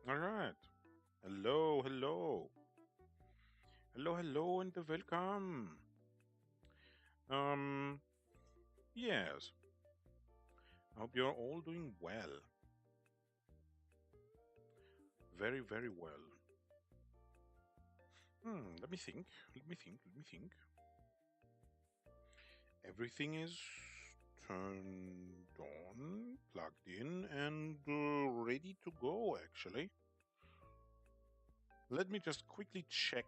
All right. Hello, hello. Hello, hello, and welcome. Um, yes. I hope you're all doing well. Very, very well. Let me think. Let me think. Everything is turned on, plugged in, and ready to go, actually. Let me just quickly check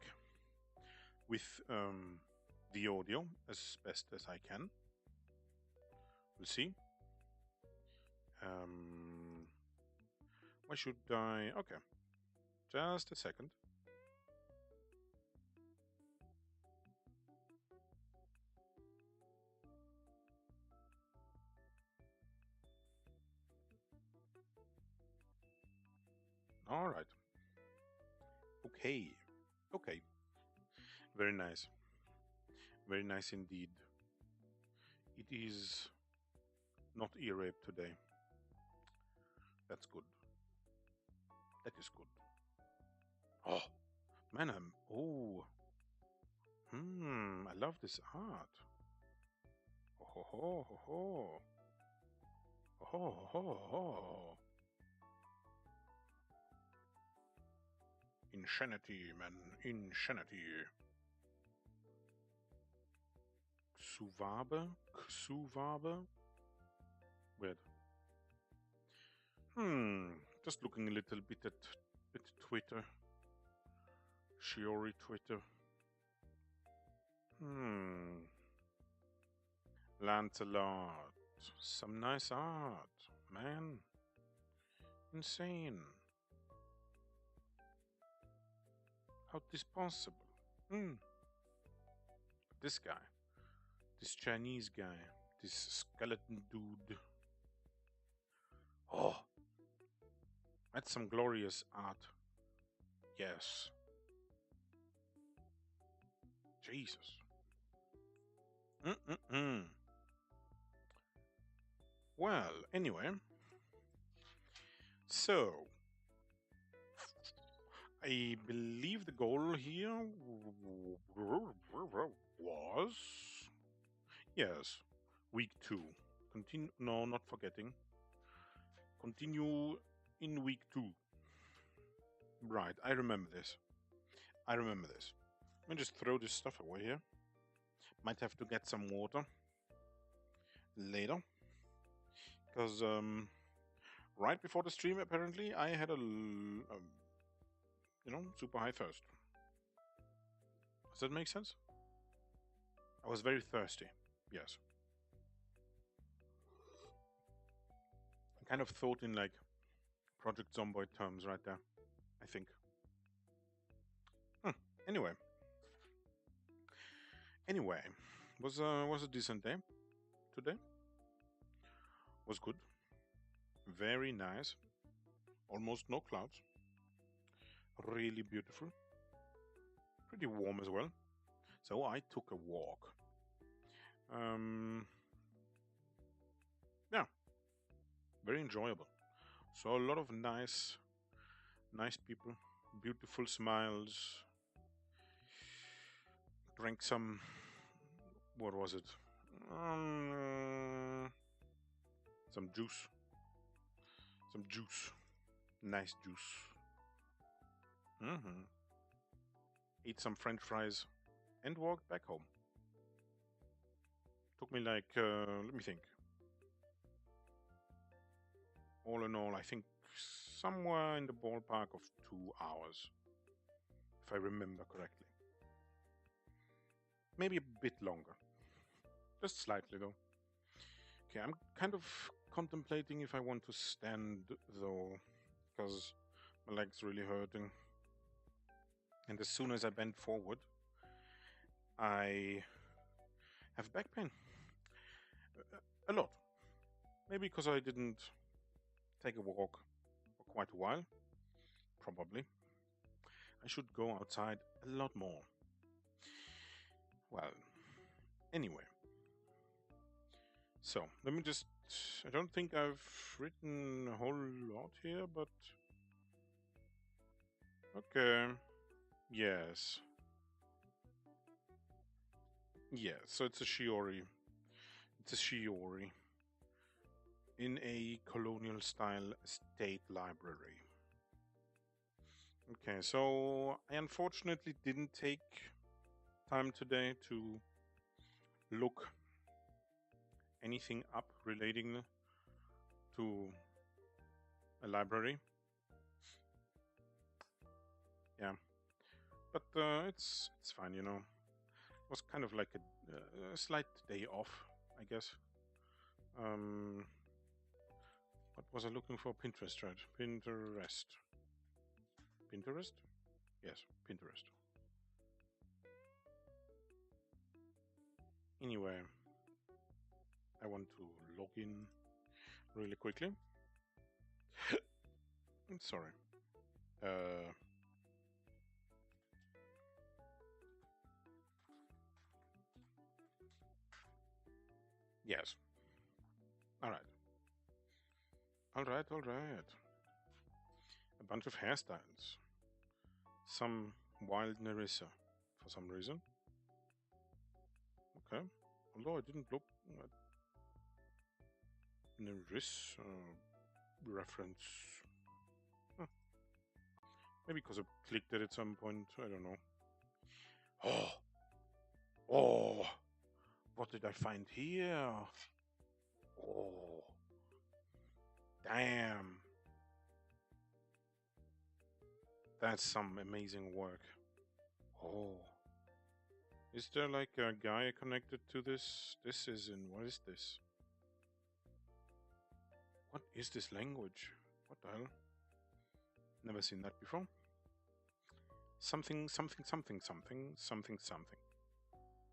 with the audio as best as I can. We'll see. Why should I? Okay, just a second. All right. Okay. Okay. Very nice. Very nice indeed. It is not ear rape today. That's good. That is good. Oh, man, I'm. Oh. I love this art. Oh, ho, ho, ho, ho. Oh, ho, ho, ho. Insanity, man. Insanity. Suvabe? Suvabe? Weird. Just looking a little bit at Twitter. Shiori Twitter. Lancelot. Some nice art, man. Insane. How this possible? This guy. This Chinese guy. This skeleton dude. Oh. That's some glorious art. Yes. Jesus. Well, anyway. So, I believe the goal here was, yes, week 2. Continue. No, not forgetting. Continue in week 2. Right, I remember this. Let me just throw this stuff away here. Might have to get some water later. Because right before the stream, apparently, I had a super high thirst. Does that make sense? I was very thirsty. Yes. I kind of thought in like Project Zomboid terms right there, I think. Anyway, was a decent day today. Was good. Very nice. Almost no clouds. Really beautiful. Pretty warm as well. So I took a walk. Yeah, very enjoyable. So a lot of nice people, beautiful smiles. Drank some. What was it? Some juice. Nice juice. Ate some French fries and walked back home. Took me like, let me think. All in all, I think somewhere in the ballpark of 2 hours, if I remember correctly. Maybe a bit longer. Just slightly, though. Okay, I'm kind of contemplating if I want to stand, though, because my leg's really hurting. And as soon as I bend forward, I have back pain. A lot. Maybe because I didn't take a walk for quite a while. Probably. I should go outside a lot more. Well, anyway. So, let me just... I don't think I've written a whole lot here, but... Okay. Yes. Yes. So it's a shiori. It's a shiori in a colonial style state library. Okay, so I unfortunately didn't take time today to look anything up relating to a library. Yeah, but it's fine, you know. It was kind of like a slight day off, I guess. Um, what was I looking for? Pinterest, right? Pinterest. Pinterest? Yes, Pinterest. Anyway, I want to log in really quickly. Sorry. Uh, yes. All right. All right. All right. A bunch of hairstyles. Some wild Nerissa for some reason. Okay. Although I didn't look at Nerissa reference. Huh. Maybe because I clicked it at some point. I don't know. Oh, oh, what did I find here? Oh, damn. That's some amazing work. Oh. Is there like a guy connected to this? This is in. What is this? What is this language? What the hell? Never seen that before. Something, something, something, something, something, something.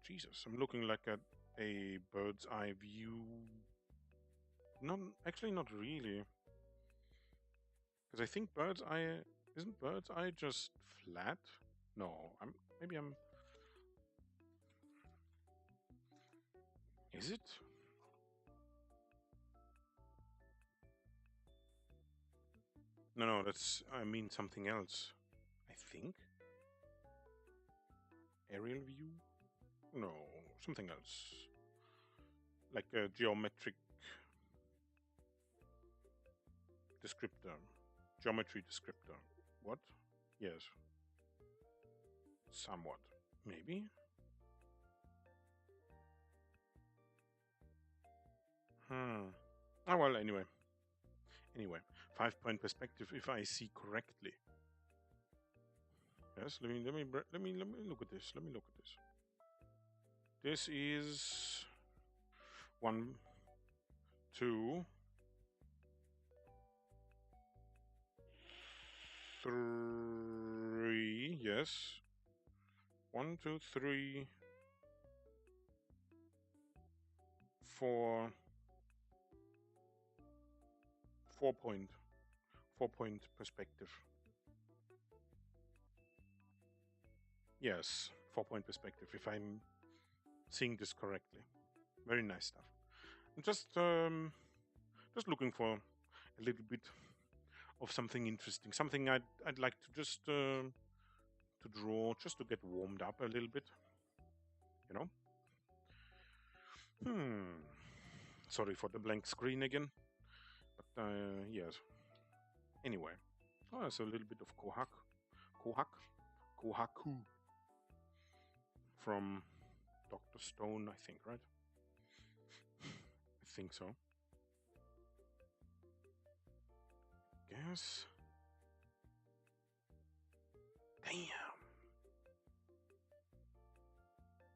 Jesus, I'm looking like at a bird's eye view. Not actually, not really, because I think bird's eye isn't bird's eye just flat. No, maybe I'm. Is it? No, no, that's I mean something else. I think aerial view. No, something else. Like a geometric descriptor, geometry descriptor. What? Yes, somewhat. Maybe. Hmm. Oh well. Anyway. Anyway, 5-point perspective. If I see correctly. Yes. Let me look at this. Let me look at this. This is 1, 2, 3. Yes. 1, 2, 3, 4. 4-point. 4-point perspective. Yes, 4-point perspective. If I'm seeing this correctly, very nice stuff. I'm just looking for a little bit of something interesting, something I'd like to just to draw, just to get warmed up a little bit. You know. Sorry for the blank screen again, but yes. Anyway, oh, there's a little bit of Kohaku from Dr. Stone, I think, right? I think so. Guess. Damn.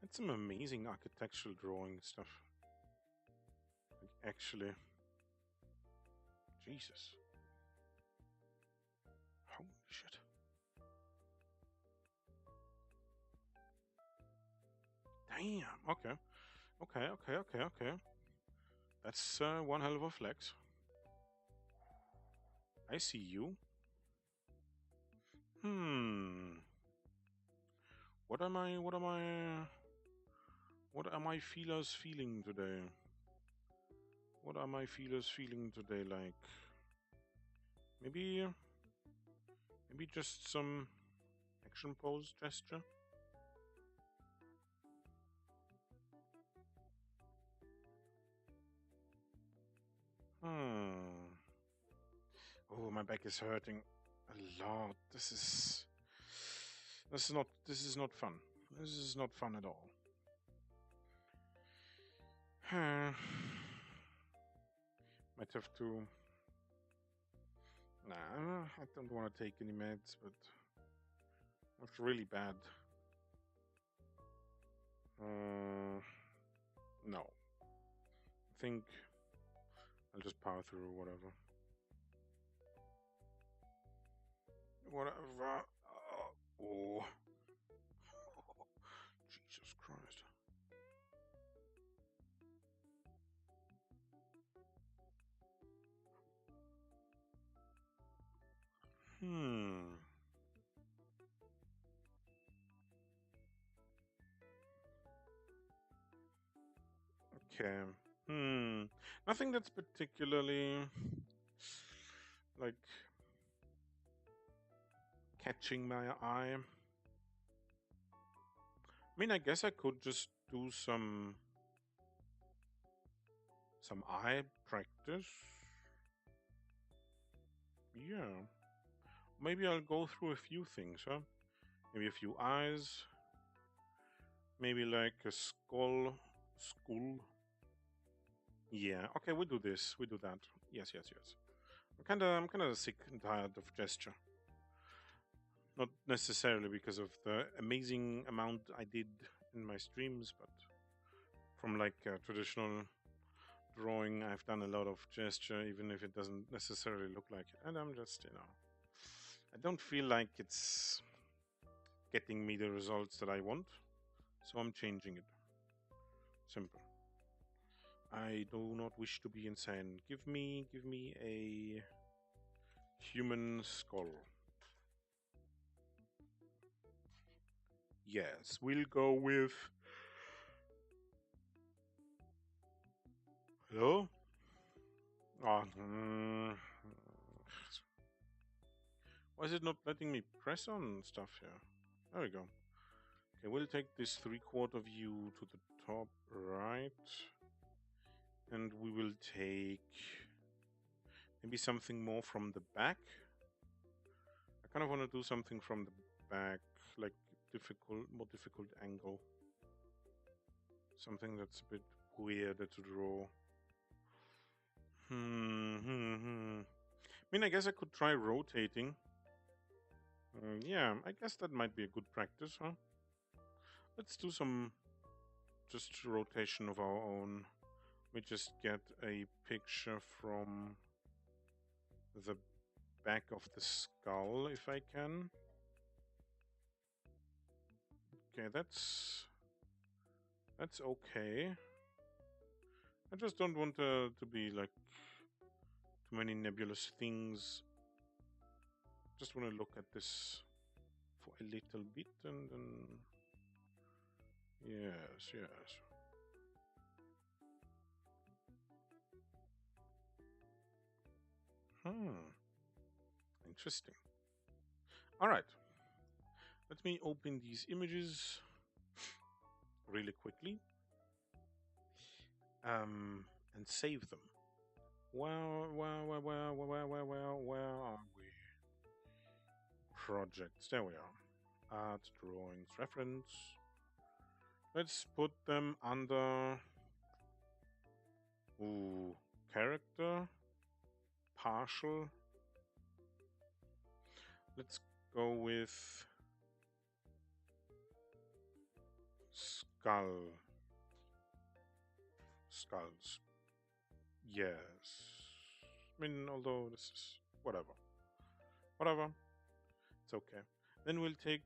That's some amazing architectural drawing stuff. Like, actually. Jesus. Holy shit. Damn. Okay. Okay. That's one hell of a flex. I see you. What am I feelers feeling today? What are my feelers feeling today like? Maybe Maybe just some action pose gesture. Oh, my back is hurting a lot. This is not fun. This is not fun at all. Might have to. Nah, I don't want to take any meds, but it's really bad. No. I think I'll just power through whatever. Whatever. Oh. Jesus Christ. Okay. Nothing that's particularly like catching my eye. I mean, I guess I could just do some eye practice. Yeah. Maybe I'll go through a few things, huh? Maybe a few eyes. Maybe like a skull. Yeah. Okay, we do this. We do that. Yes. I'm kinda sick and tired of gesture. Not necessarily because of the amazing amount I did in my streams, but from like traditional drawing, I've done a lot of gesture, even if it doesn't necessarily look like it. And I'm just, I don't feel like it's getting me the results that I want, so I'm changing it. Simple. I do not wish to be insane. Give me a human skull. Yes, we'll go with. Hello? Oh, why is it not letting me press on stuff here? There we go. Okay, we'll take this 3/4 view to the top right. And we will take maybe something more from the back. I kind of want to do something from the back, like more difficult angle. Something that's a bit weirder to draw. I mean, I guess I could try rotating. Yeah, I guess that might be a good practice, huh? Let's do some just rotation of our own. We just get a picture from the back of the skull, if I can. Okay, that's okay. I just don't want to be like too many nebulous things. Just want to look at this for a little bit and then yes. Interesting. All right. Let me open these images really quickly and save them. Where are we? Projects. There we are. Art, drawings, reference. Let's put them under character, partial. Let's go with skulls. Yes. I mean, although this is whatever. It's okay. Then we'll take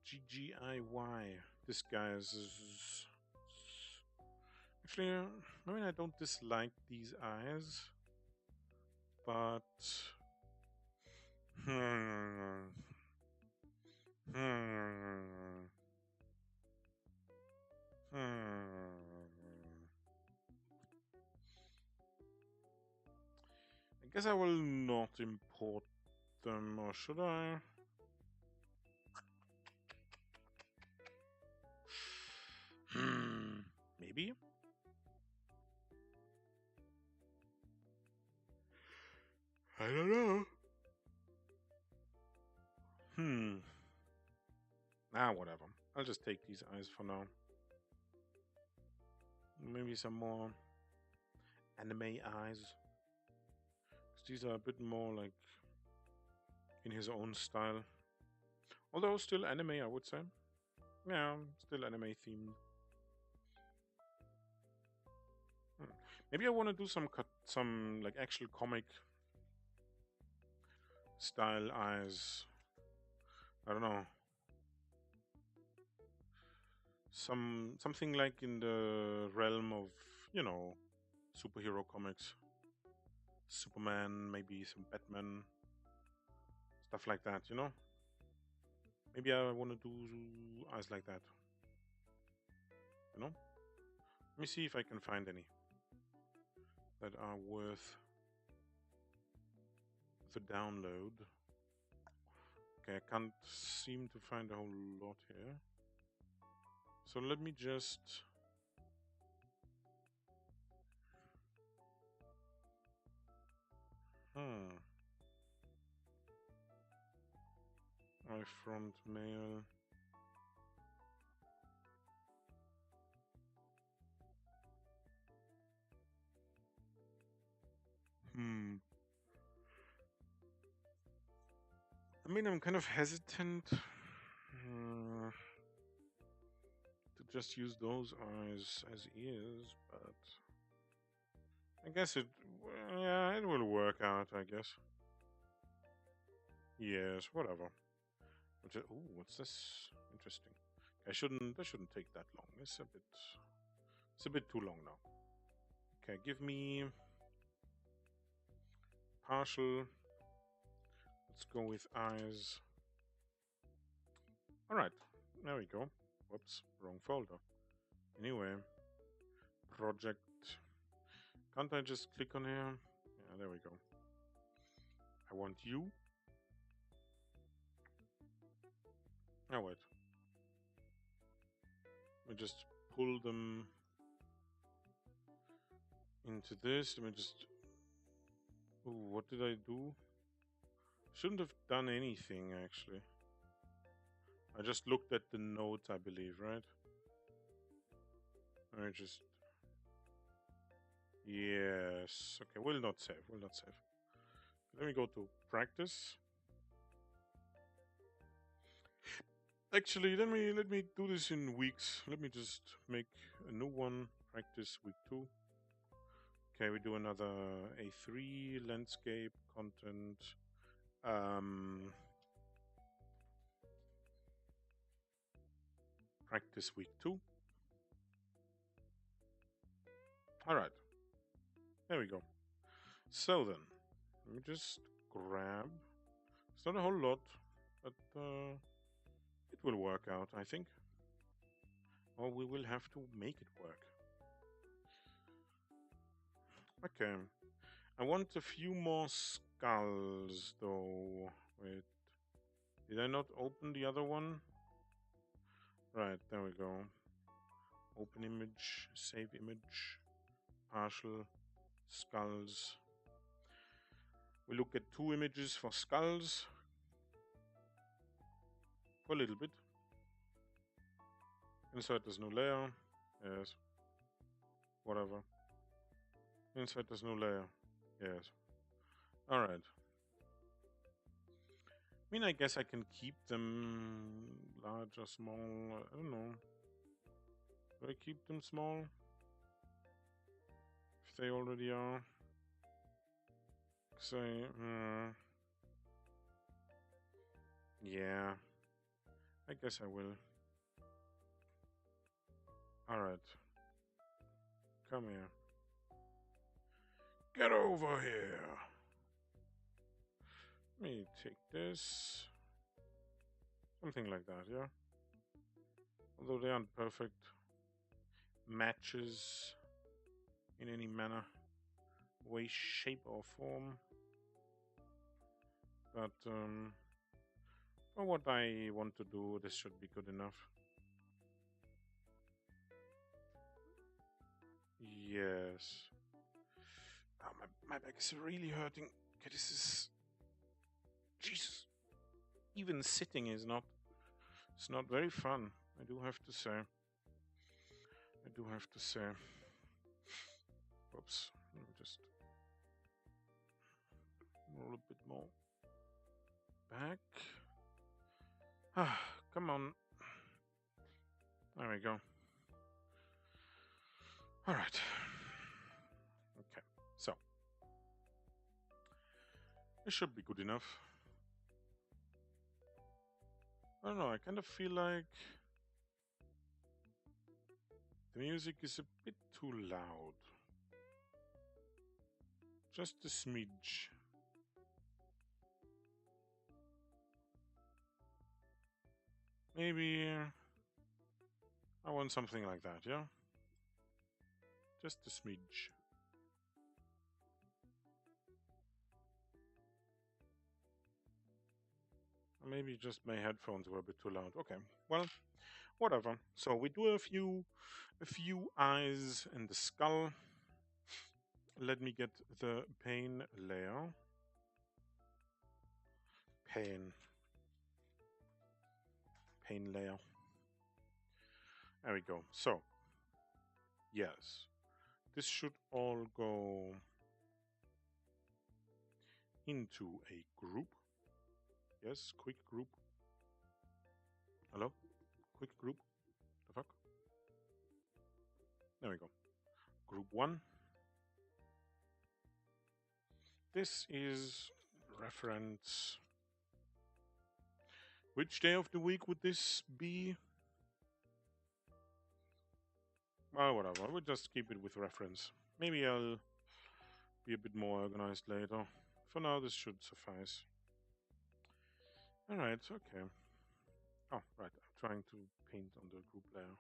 GGIY. This guy is actually. I mean, I don't dislike these eyes, but I guess I will not import them, or should I? Maybe? I don't know. Whatever. I'll just take these eyes for now. Maybe some more anime eyes. 'Cause these are a bit more like in his own style. Although still anime, I would say. Yeah, still anime themed. Maybe I want to do some like actual comic style eyes. I don't know. Something like in the realm of, superhero comics. Superman, maybe some Batman, stuff like that, Maybe I want to do eyes like that. Let me see if I can find any that are worth the download. Okay, I can't seem to find a whole lot here. So let me just... My front mail. I mean, I'm kind of hesitant to just use those eyes as ears, but I guess it will work out, I guess. Yes, whatever. Oh, what's this? Interesting. That shouldn't take that long. It's a bit too long now. Okay, give me partial. Let's go with eyes. Alright, there we go. Whoops, wrong folder. Anyway, project. Can't I just click on here? Yeah, there we go. I want you. Oh, wait. Let me just pull them into this. Let me just... Ooh, what did I do? Shouldn't have done anything, actually. I just looked at the notes, I believe, right? I just... Yes. Okay, we'll not save. Let me go to practice. Actually, let me do this in weeks. Let me just make a new one. Practice week 2. Okay, we do another A3 landscape content. Practice week 2. All right. There we go. So then, let me just grab. It's not a whole lot, but it will work out, I think. Or we will have to make it work. Okay. I want a few more skulls, though. Wait. Did I not open the other one? Right, there we go. Open image, save image, partial, skulls. We look at 2 images for skulls. For a little bit. Insert this new layer. Yes. Whatever. Insert this new layer. Yes. Alright. I mean, I guess I can keep them large or small. I don't know. Do I keep them small? If they already are. Say, yeah. I guess I will. Alright. Come here. Get over here. Let me take this. Something like that, yeah? Although they aren't perfect matches in any manner, way, shape, or form. But for what I want to do, this should be good enough. Yes. Oh, my back is really hurting. Okay, this is... Jesus. Even sitting is not... It's not very fun, I do have to say. I do have to say. Whoops. Let me just... roll a bit more back. Ah, come on. There we go. All right. Okay, so it should be good enough. I don't know, I kind of feel like the music is a bit too loud. Just a smidge. Maybe I want something like that, yeah? Just a smidge. Maybe just my headphones were a bit too loud. Okay, well, whatever. So we do a few eyes in the skull. Let me get the pain layer. Pain layer. There we go. So, yes, this should all go into a group. Yes, quick group. Hello? Quick group. The fuck? There we go. Group 1. This is reference. Which day of the week would this be? Well, whatever. We'll just keep it with reference. Maybe I'll be a bit more organized later. For now, this should suffice. Alright, okay. Oh, right. I'm trying to paint on the group layer.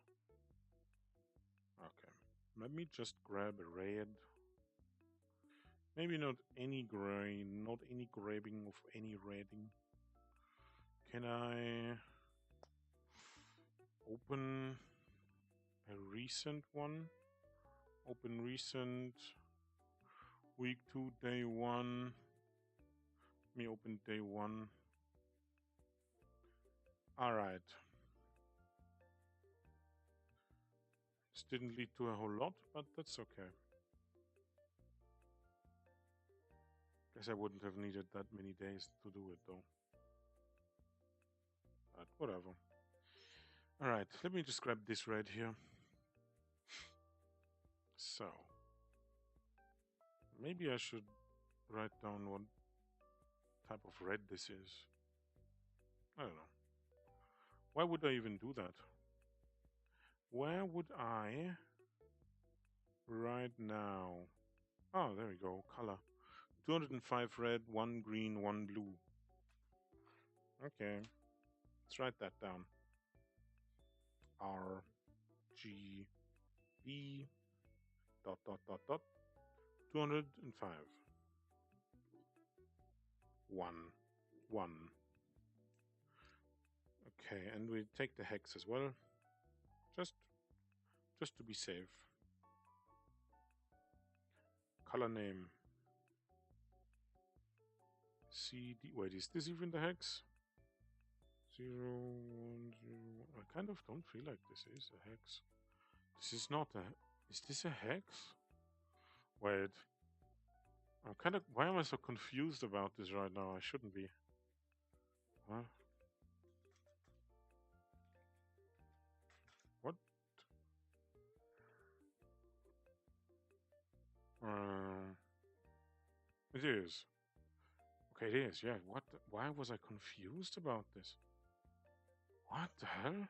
Okay. Let me just grab a red. Maybe not any gray, not any grabbing of any redding. Can I open a recent one? Open recent. Week 2, day 1. Let me open day 1. Alright. This didn't lead to a whole lot, but that's okay. Guess I wouldn't have needed that many days to do it though. But whatever. Alright, let me just grab this red here. So. Maybe I should write down what type of red this is. I don't know. Why would I even do that? Where would I right now? Oh, there we go. Color. 205 red, 1 green, 1 blue. Okay. Let's write that down. R G B dot dot dot dot 205 1 1. Okay, and we take the hex as well, just to be safe. Color name CD. Wait, is this even the hex? 0 1 0. I kind of don't feel like this is a hex. This is not a. Is this a hex? Wait. I'm kind of. Why am I so confused about this right now? I shouldn't be. Huh? What? It is. Okay, it is. Yeah. What? Why was I confused about this? What the hell?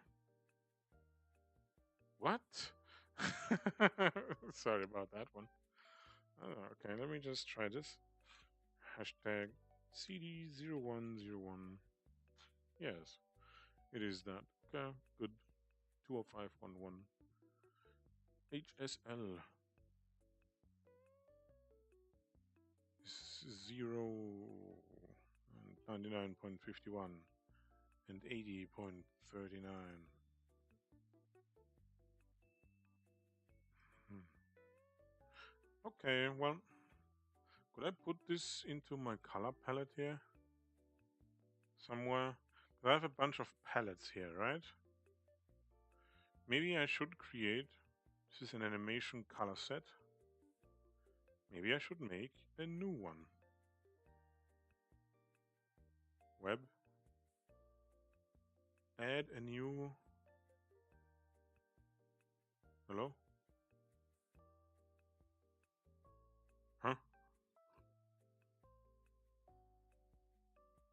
What? Sorry about that one. Okay, let me just try this. Hashtag CD0101. Yes, it is that. Okay, good. 20511. HSL. 0 and 99.51 and 80.39. Okay, well, could I put this into my color palette here? Somewhere? I have a bunch of palettes here, right? Maybe I should create, this is an animation color set. Maybe I should make a new one. Web. Add a new... Hello? Huh?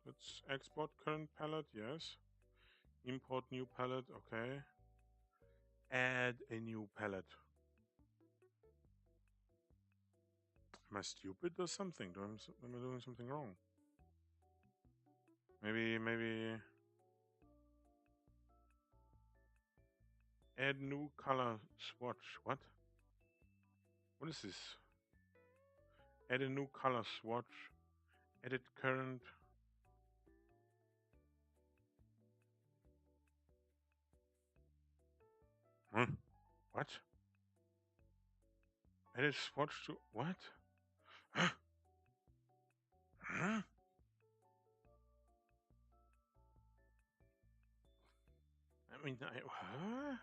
Let's export current palette, yes. Import new palette, okay. Add a new palette. Am I stupid or something? Am I doing something wrong? Maybe... Add new color swatch. What? What is this? Add a new color swatch. Edit current. Huh? What? Edit swatch to what? Huh? Huh? I mean, huh?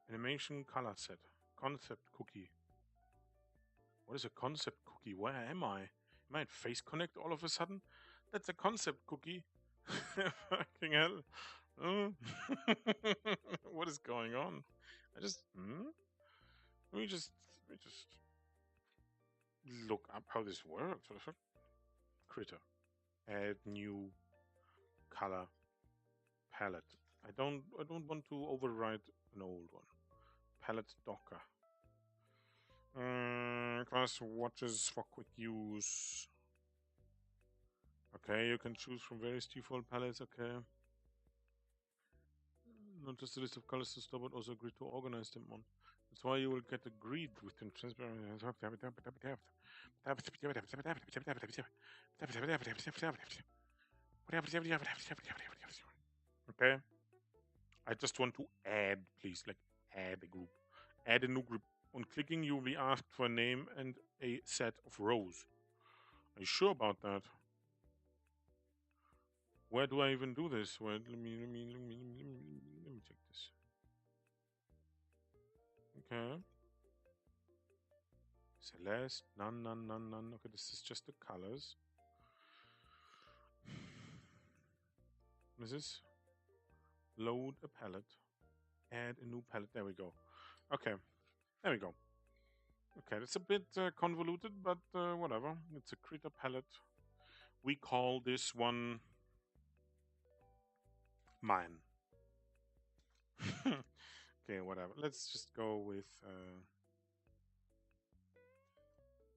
Animation color set. Concept cookie. What is a concept cookie? Where am I? Am I at Face Connect all of a sudden? That's a concept cookie. Fucking hell. What is going on? Let me just look up how this works. What the fuck? Critter. Add new color palette. I don't want to override an old one. Palette Docker. Class watches for quick use. Okay, you can choose from various default palettes. Okay. Not just a list of colors to store, but also agree to organize them on. That's why you will get agreed with them. Okay. I just want to add, please, like add a group. Add a new group. On clicking, you will be asked for a name and a set of rows. Are you sure about that? Where do I even do this? Wait, let me check this. Okay. Celeste, none. Okay, this is just the colors. This is load a palette. Add a new palette. There we go. Okay. There we go. Okay, it's a bit convoluted, but whatever. It's a critter palette. We call this one mine. Okay, whatever. Let's just go with,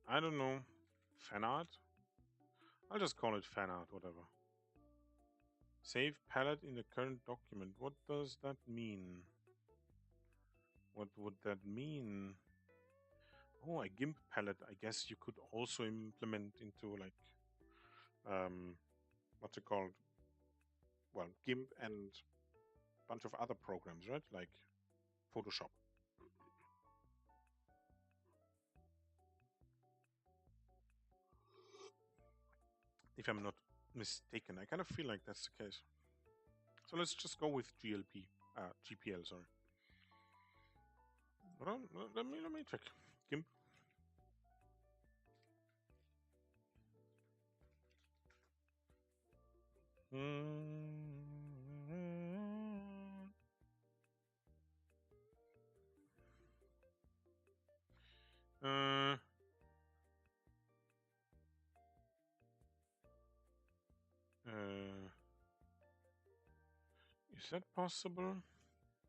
I don't know, fan art? I'll just call it fan art, whatever. Save palette in the current document. What does that mean? What would that mean? Oh, a GIMP palette. I guess you could also implement into like, what's it called? Well, GIMP and a bunch of other programs, right? Like Photoshop. If I'm not mistaken, I kind of feel like that's the case. So let's just go with GPL, sorry. Hold on, let me check. GIMP. Is that possible?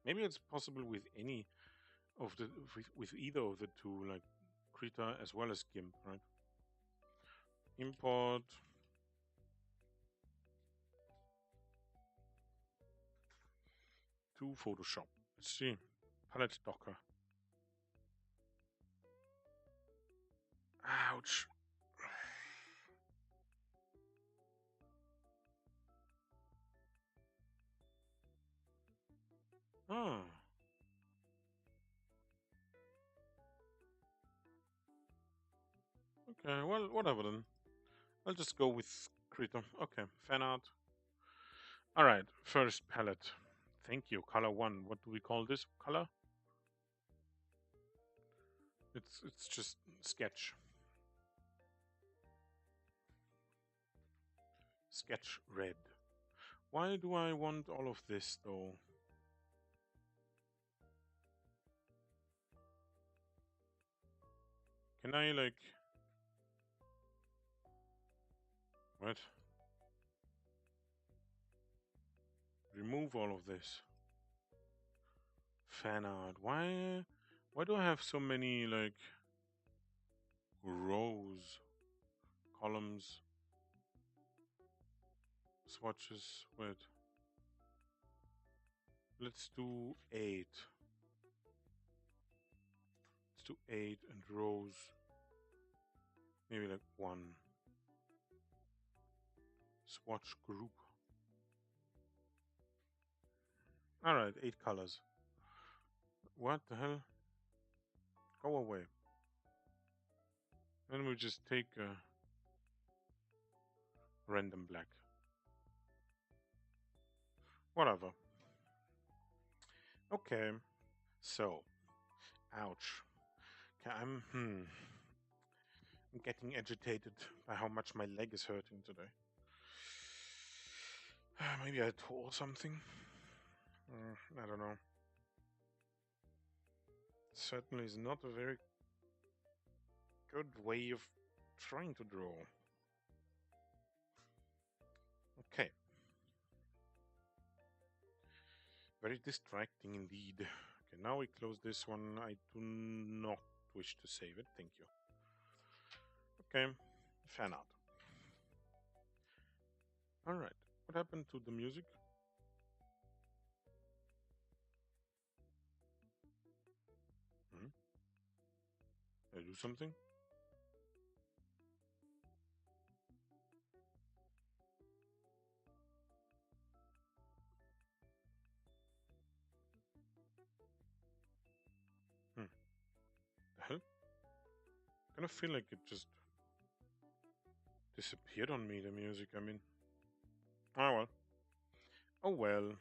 Maybe it's possible with any of the with either of the two, like Krita as well as GIMP, right? Import to Photoshop. Let's see. Palette Docker. Ouch. Ah, okay, well, whatever then. I'll just go with Krita. Okay, fan art. Alright, first palette. Thank you, color one. What do we call this color? It's just sketch. Sketch red. Why do I want all of this though? Can I like what? Remove all of this. Fan art. Why do I have so many like rows, columns, swatches? Wait. Let's do 8. Let's do 8 and rows. Maybe like 1. Swatch group. Alright, 8 colors. What the hell? Go away. Then we just take random black. Whatever. Okay. So, ouch. Okay, I'm getting agitated by how much my leg is hurting today. Maybe I tore something. I don't know. Certainly is not a very good way of trying to draw. Okay. Very distracting indeed. Okay, now we close this one. I do not wish to save it. Thank you. Okay. Fan art. Alright. What happened to the music? Hmm? Did I do something? The hell? I kind of feel like it just disappeared on me, the music. I mean, oh well. Oh well.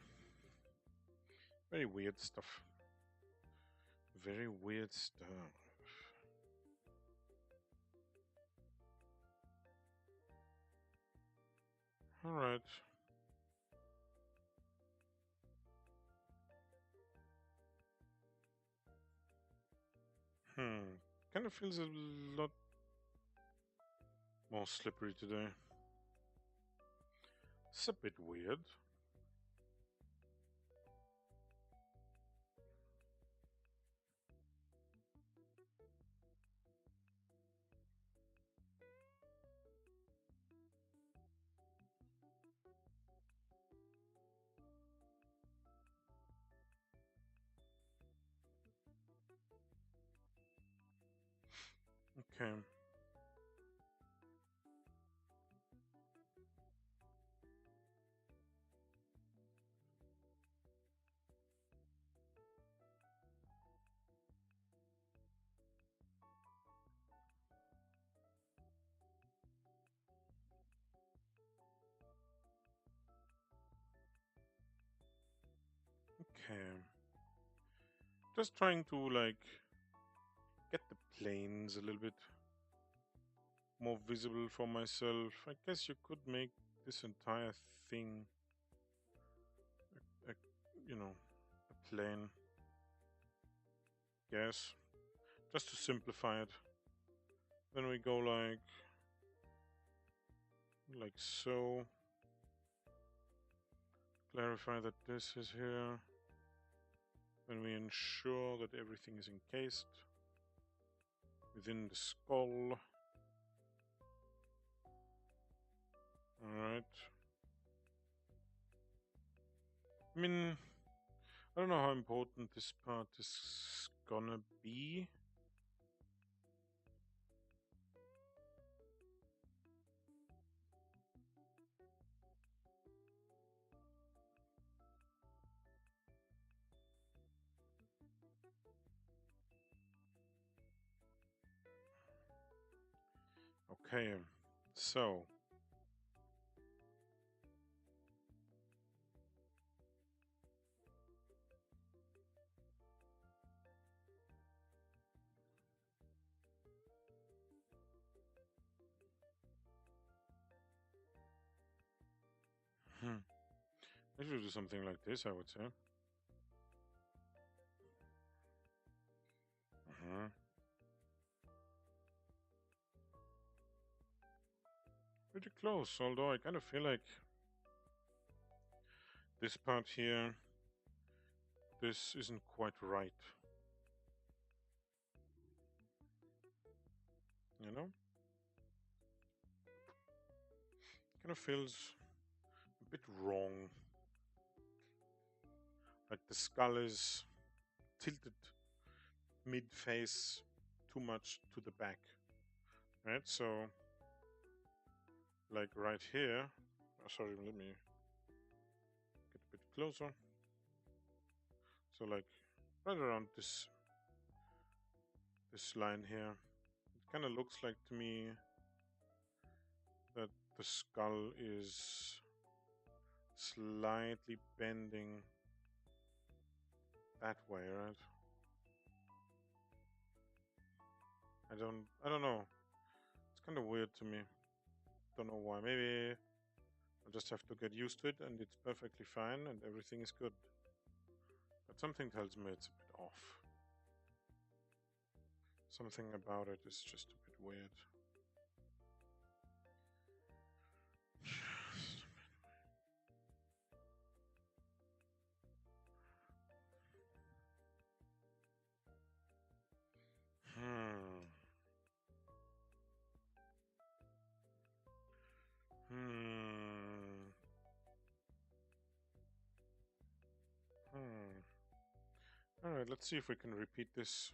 Very weird stuff. Very weird stuff. Alright. Kind of feels a lot more slippery today. It's a bit weird. Okay. Okay. Just trying to like get the planes a little bit more visible for myself. I guess you could make this entire thing a you know, a plane. Yes. Just to simplify it. Then we go like so. Clarify that this is here. Then we ensure that everything is encased within the skull. Alright. I mean, I don't know how important this part is gonna be. Okay, so I should do something like this, I would say. uh Pretty close, although I kind of feel like this part here, this isn't quite right. You know? Kind of feels a bit wrong. Like the skull is tilted mid-face too much to the back. Right? So, like right here. Oh, sorry, let me get a bit closer. So, like right around this line here, it kind of looks like to me that the skull is slightly bending that way, right? I don't know. It's kind of weird to me. Don't know why. Maybe I'll just have to get used to it and it's perfectly fine and everything is good. But something tells me it's a bit off. Something about it is just a bit weird. Hmm. Hmm. Hmm. Alright, let's see if we can repeat this.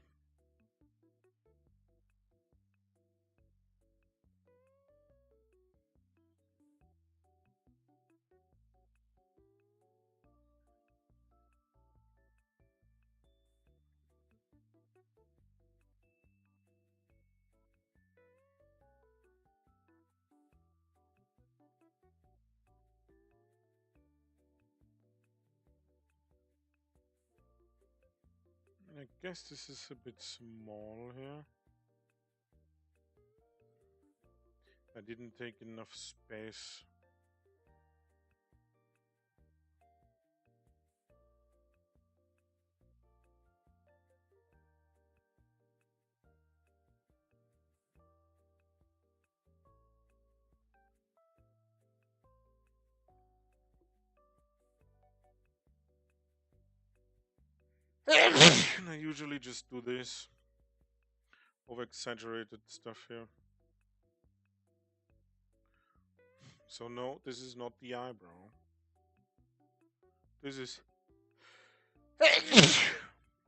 I guess this is a bit small here. I didn't take enough space. I usually just do this over exaggerated stuff here. So no, this is not the eyebrow. This is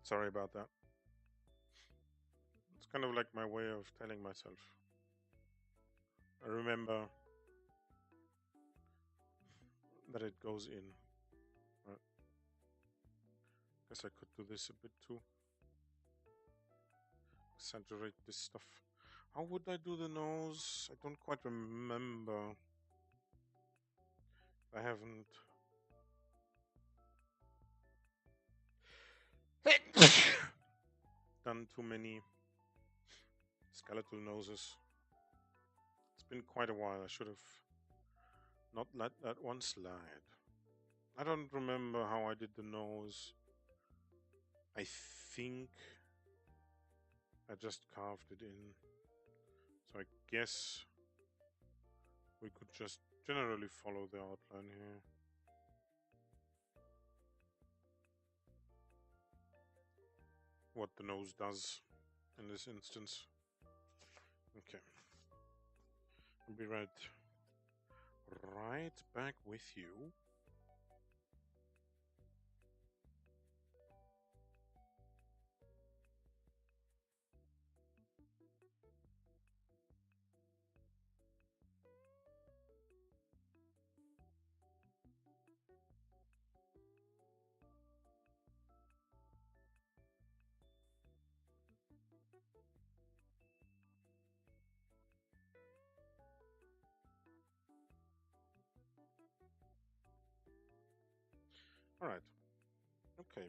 sorry about that. It's kind of like my way of telling myself. I remember that it goes in. Right. Guess I could do this a bit too. Exaggerate this stuff. How would I do the nose? I don't quite remember. I haven't done too many skeletal noses. It's been quite a while. I should have not let that one slide. I don't remember how I did the nose. I think I just carved it in. So I guess we could just generally follow the outline here. What the nose does in this instance. Okay. I'll be right back with you. All right. Okay.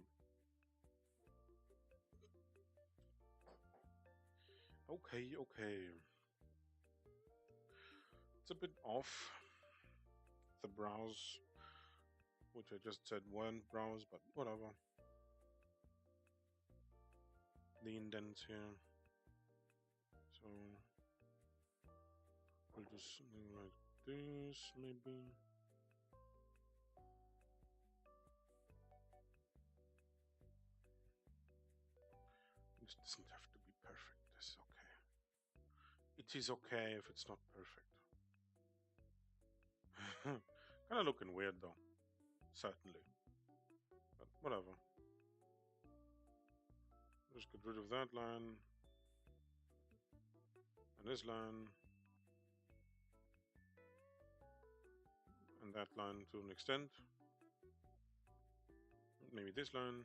Okay. It's a bit off. The brows, which I just said weren't brows, but whatever. The indents here. So we'll do something like this, maybe. This doesn't have to be perfect. It's okay. It is okay if it's not perfect. Kind of looking weird though, certainly. But whatever. Just get rid of that line. And this line. And that line to an extent. Maybe this line.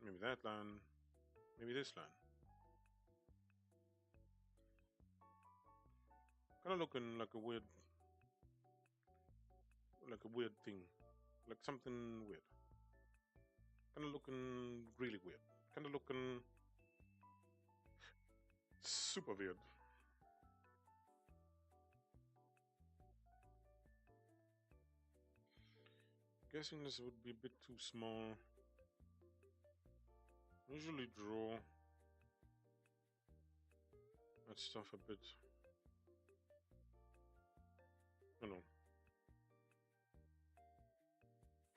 Maybe that line. Maybe this line. Kind of looking like a weird thing. Like something weird. Kind of looking really weird. Kind of looking super weird. Guessing this would be a bit too small. Usually draw that stuff a bit, you know,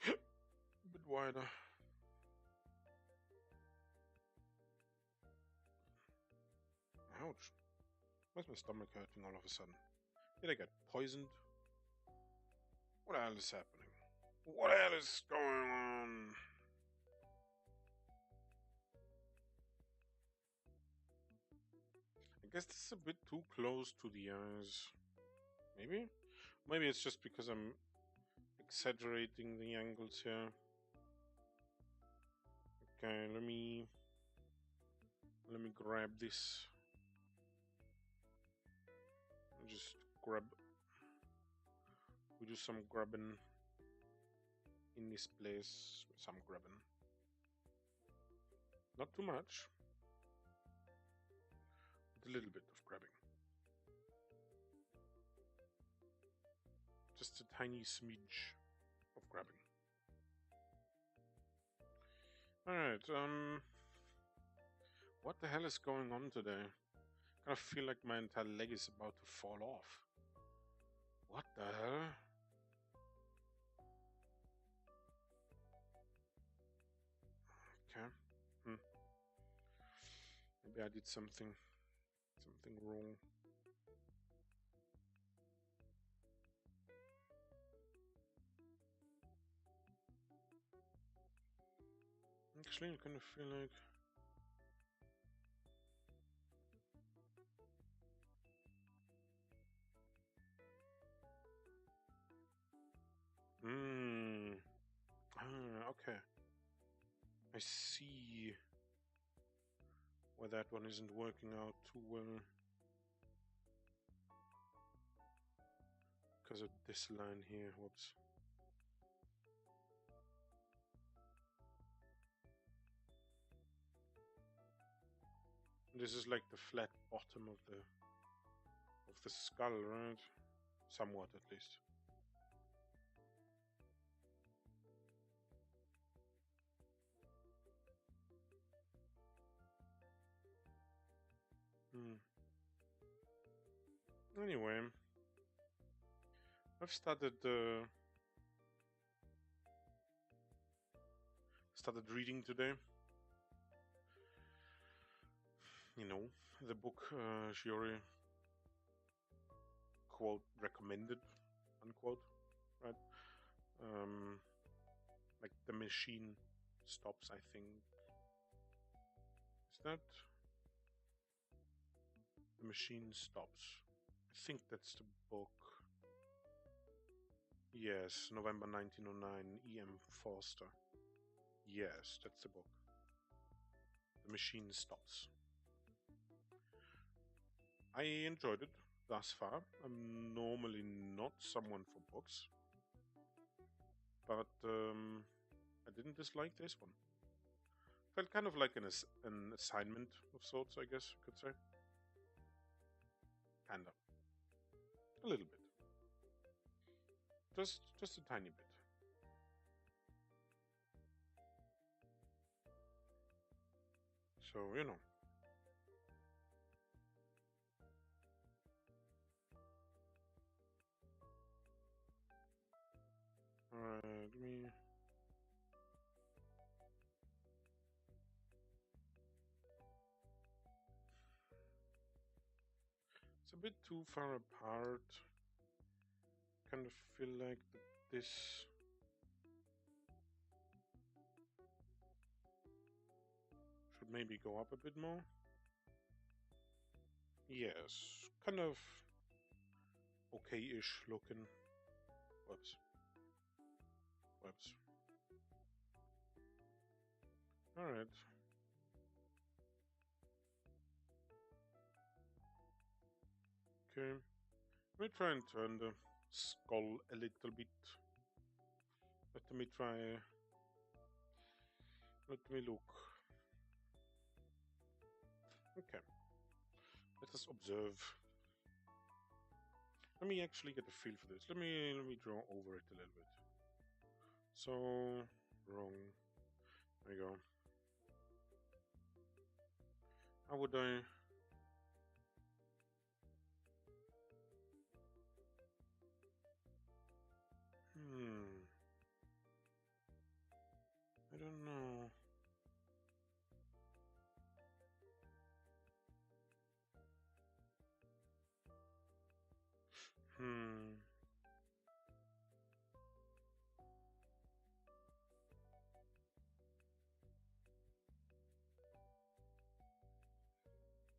a bit wider. Ouch. Why's my stomach hurting all of a sudden? Did I get poisoned? What the hell is happening? What the hell is going on? I guess this is a bit too close to the eyes. Maybe? Maybe it's just because I'm exaggerating the angles here. Okay, let me grab this. Just grab. We do some grabbing in this place. Some grabbing. Not too much. But a little bit of grabbing. Just a tiny smidge of grabbing. Alright, what the hell is going on today? I kind of feel like my entire leg is about to fall off. What the hell? Okay. Maybe I did something wrong. Actually, I kind of feel like okay. I see why that one isn't working out too well. Because of this line here. Whoops. This is like the flat bottom of the skull, right? Somewhat, at least. Anyway, I've started reading today. You know, the book Shiori quote recommended, unquote, right? Like the machine stops, I think. Is that the machine stops? I think that's the book. Yes, November 1909, E.M. Forster. Yes, that's the book. The machine stops. I enjoyed it. thus far. I'm normally not someone for books, but I didn't dislike this one. Felt kind of like an assignment of sorts, I guess you could say. Kinda. A little bit. Just a tiny bit. So, you know. Alright, it's a bit too far apart. Kind of feel like this should maybe go up a bit more. Yes, kind of okay-ish looking. Whoops. Alright. Okay. Let me try and turn the skull a little bit. Let me try. Let me look. Okay. Let us observe. Let me actually get a feel for this. Let me draw over it a little bit. So wrong. There you go. How would I? I don't know.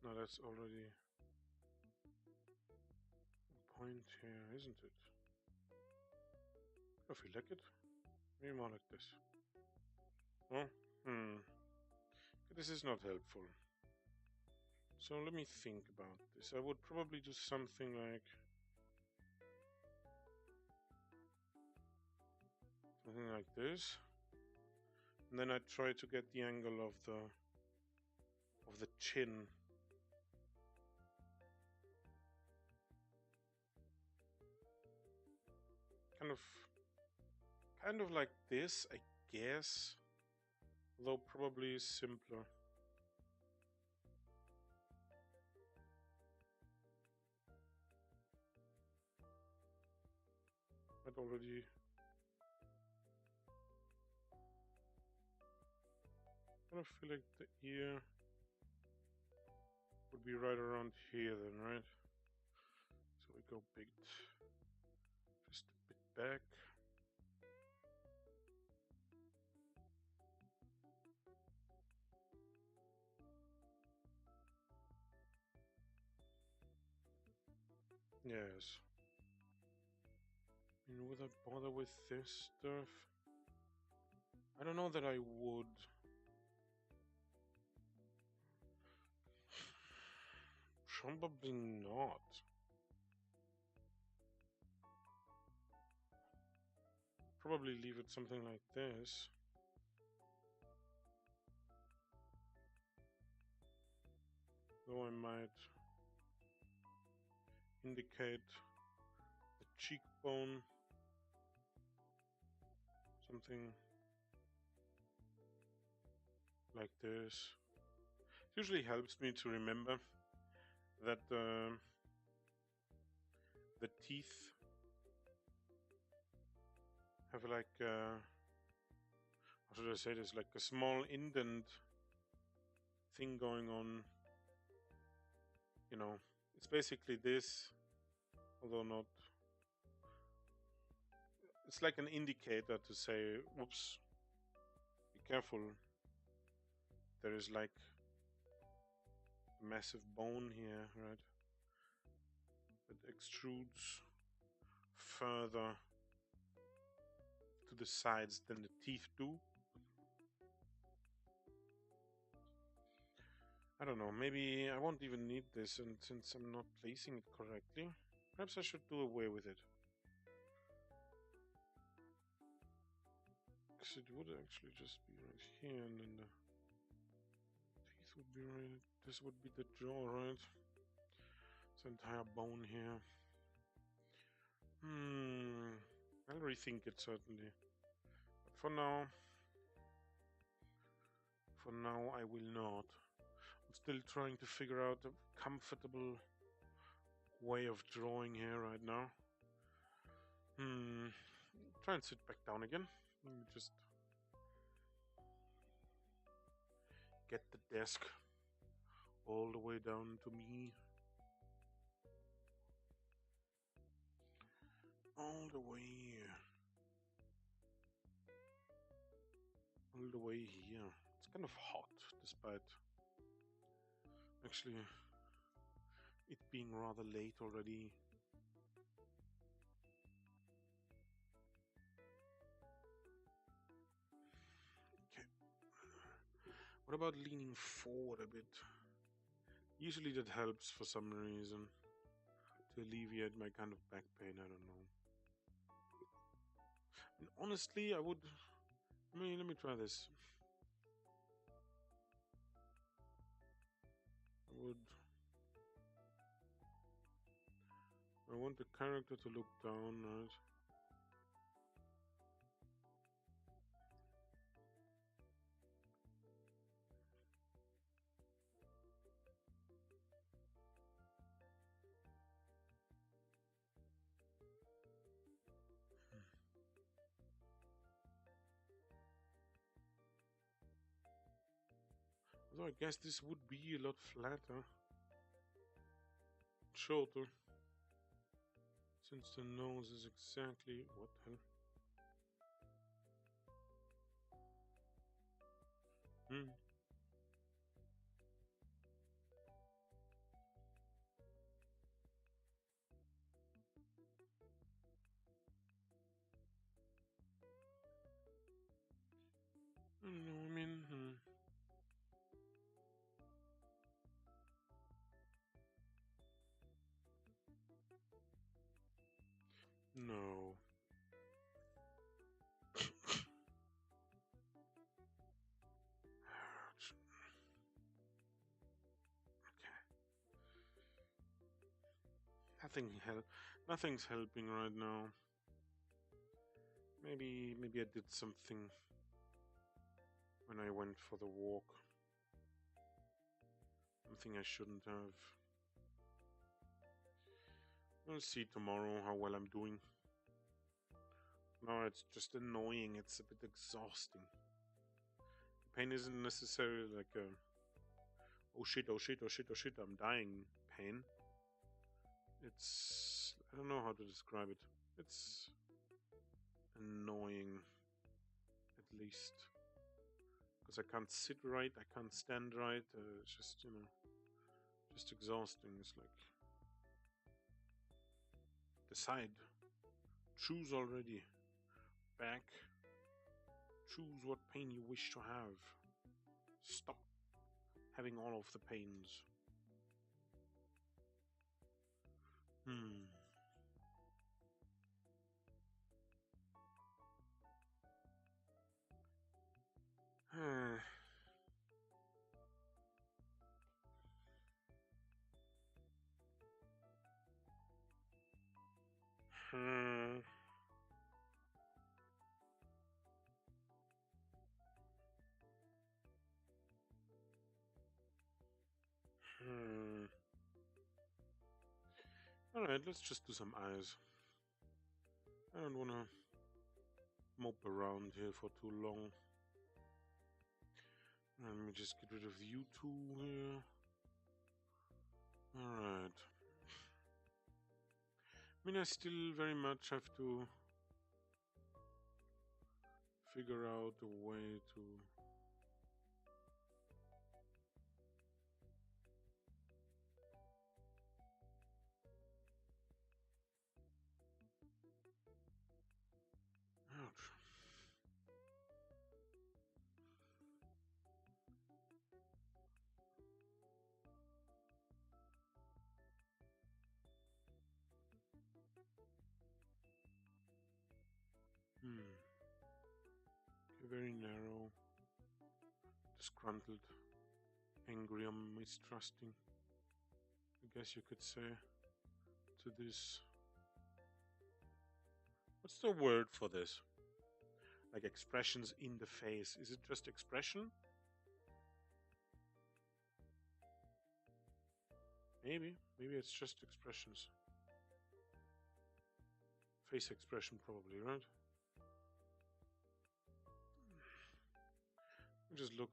No, that's already a point here, isn't it? I feel like it. Maybe more like this. Oh, this is not helpful. So let me think about this. I would probably do something like this, and then I try to get the angle of the chin. Kind of like this, I guess, though probably simpler. I'd already kind of feel like the ear would be right around here then, right? So we go big, just a bit back. Yes. I mean, would I bother with this stuff? I don't know that I would. Probably not. Probably leave it something like this. Though I might indicate the cheekbone. Something like this. It usually helps me to remember that the teeth have like how should I say this, like a small indent thing going on. You know, it's basically this, although not. It's like an indicator to say, whoops, be careful. There is like a massive bone here, right? That extrudes further to the sides than the teeth do. I don't know, maybe I won't even need this, and since I'm not placing it correctly, perhaps I should do away with it. Because it would actually just be right here, and then the teeth would be right. This would be the jaw, right? This entire bone here. I'll rethink it certainly. But for now I will not. I'm still trying to figure out a comfortable way of drawing here right now. Try and sit back down again. Let me just get the desk all the way down to me. All the way here. All the way here. It's kind of hot, despite actually it being rather late already. Okay. What about leaning forward a bit? Usually that helps for some reason to alleviate my kind of back pain. I don't know. And honestly, let me try this. I want the character to look down, right? So I guess this would be a lot flatter, shorter, since the nose is exactly what the hell? I don't know, no. Okay. Nothing's helping right now. Maybe I did something when I went for the walk. Something I shouldn't have. We'll see tomorrow how well I'm doing. No, it's just annoying. It's a bit exhausting. Pain isn't necessarily like a oh shit, I'm dying pain. It's, I don't know how to describe it. It's annoying, at least. Because I can't sit right, I can't stand right. It's just, just exhausting. It's like, decide. Choose already. Back. Choose what pain you wish to have. Stop having all of the pains. Alright, let's just do some eyes. I don't wanna mope around here for too long. Let me just get rid of you two here. Alright. I still very much have to figure out a way to ouch. Hmm. Very narrow, disgruntled, angry, mistrusting, I guess you could say, to this. What's the word for this? Like expressions in the face. Is it just expression? Maybe. Maybe it's just expressions. Face expression, probably, right? Just look.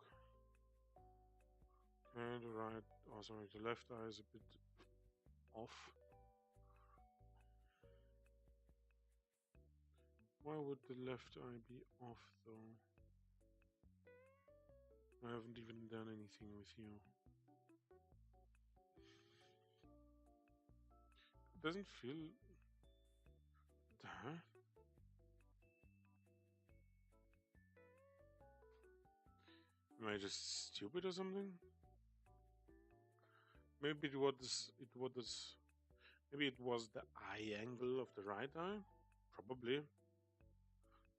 And the right, oh sorry, the left eye is a bit off. Why would the left eye be off though? I haven't even done anything with you. It doesn't feel... Huh? Am I just stupid or something? Maybe maybe it was the eye angle of the right eye? Probably.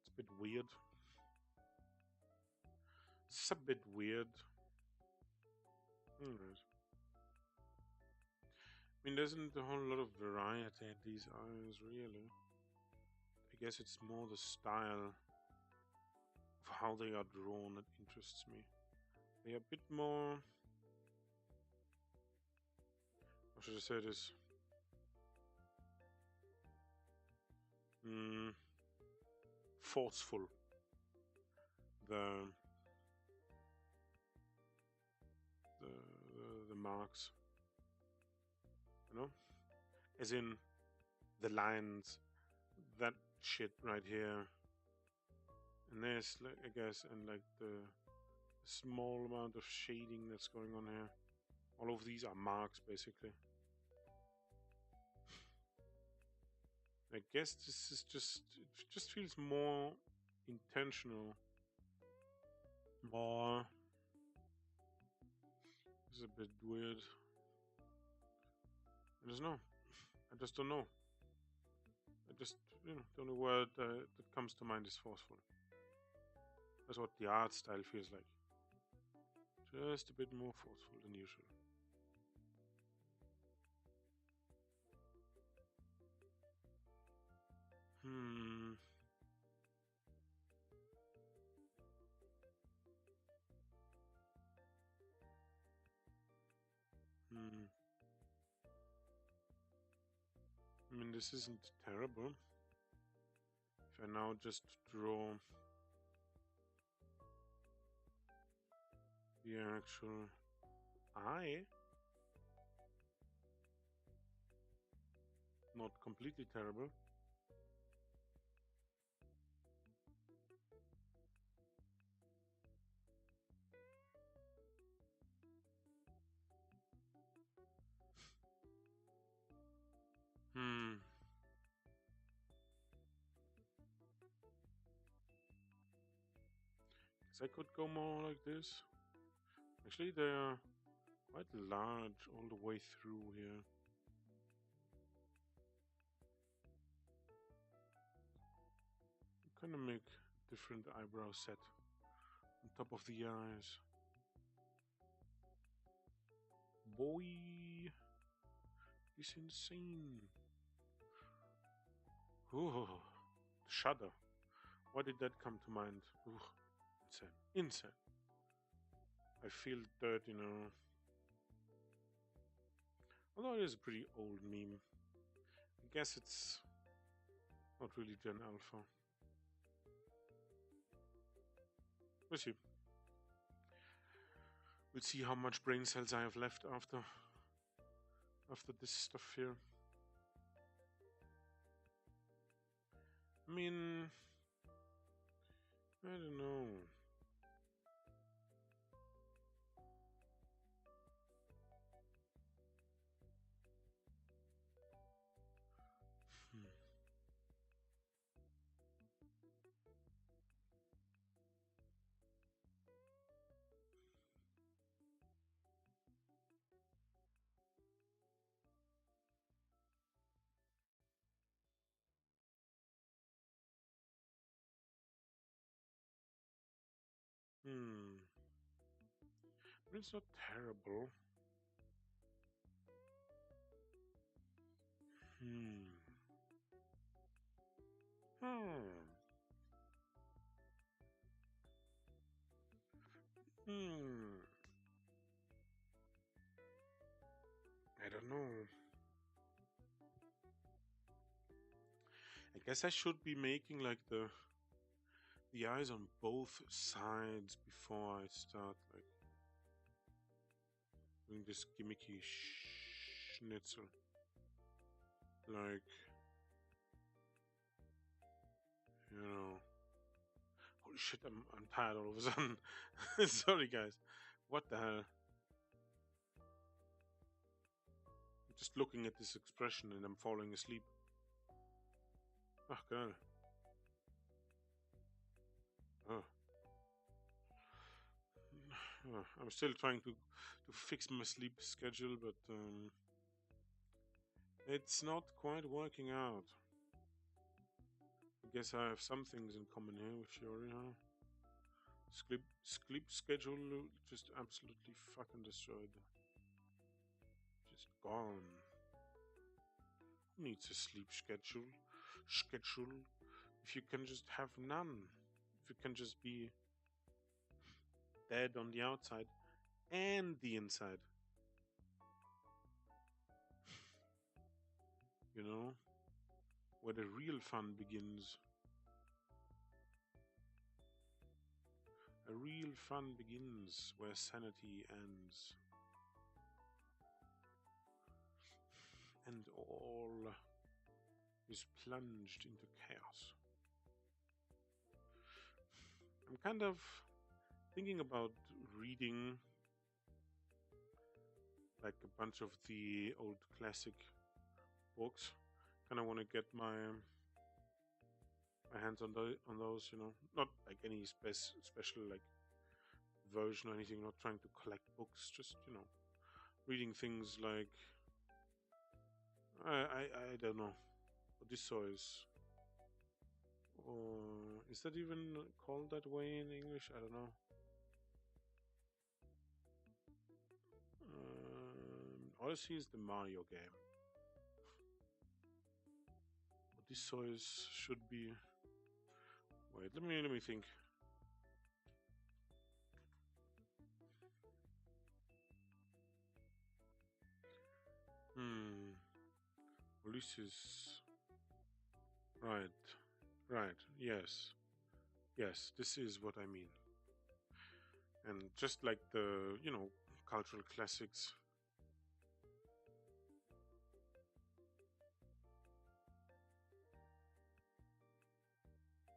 It's a bit weird. It's a bit weird. Alright. I mean, there isn't a whole lot of variety in these eyes, really. I guess it's more the style of how they are drawn that interests me. They are a bit more... How should I say this? Forceful. The marks, you know, as in the lines, that shit right here, and this, I guess, and like the small amount of shading that's going on here. All of these are marks, basically. I guess this is it just feels more intentional, more... It's a bit weird. I just know. I just don't know. I just, the only word that comes to mind is forceful. That's what the art style feels like. Just a bit more forceful than usual. I mean, this isn't terrible. If I now just draw the actual eye, not completely terrible. I could go more like this. Actually, they are quite large all the way through here. Kind of make different eyebrow set on top of the eyes. Boy, it's insane. Ooh, shudder. Why did that come to mind? Ooh, insane. Insane. I feel dirty now. Although it is a pretty old meme. I guess it's not really Gen Alpha. We'll see. We'll see how much brain cells I have left after this stuff here. I mean, I don't know. Hmm. But it's not terrible. Hmm. Hmm. Hmm. I don't know. I guess I should be making like the eyes on both sides before I start like doing this gimmicky schnitzel. Like, you know. Holy shit, I'm tired all of a sudden. Sorry guys. What the hell? I'm just looking at this expression and I'm falling asleep. Oh god. Oh. I'm still trying to fix my sleep schedule, but it's not quite working out. I guess I have some things in common here with Shiori, huh? Sleep schedule just absolutely fucking destroyed. Just gone. Who needs a sleep schedule? Schedule. If you can just have none. If you can just be dead on the outside and the inside. You know? Where the real fun begins. A real fun begins where sanity ends. And all is plunged into chaos. I'm kind of thinking about reading like a bunch of the old classic books. Kind of want to get my hands on those, you know, not like any special like version or anything. Not trying to collect books, just reading things like I don't know, Odysseus, or is that even called that way in English? I don't know. Odyssey is the Mario game. Odysseus should be. Wait, let me think. Hmm. Ulysses. Right. Right. Yes. Yes. This is what I mean. And just like the cultural classics.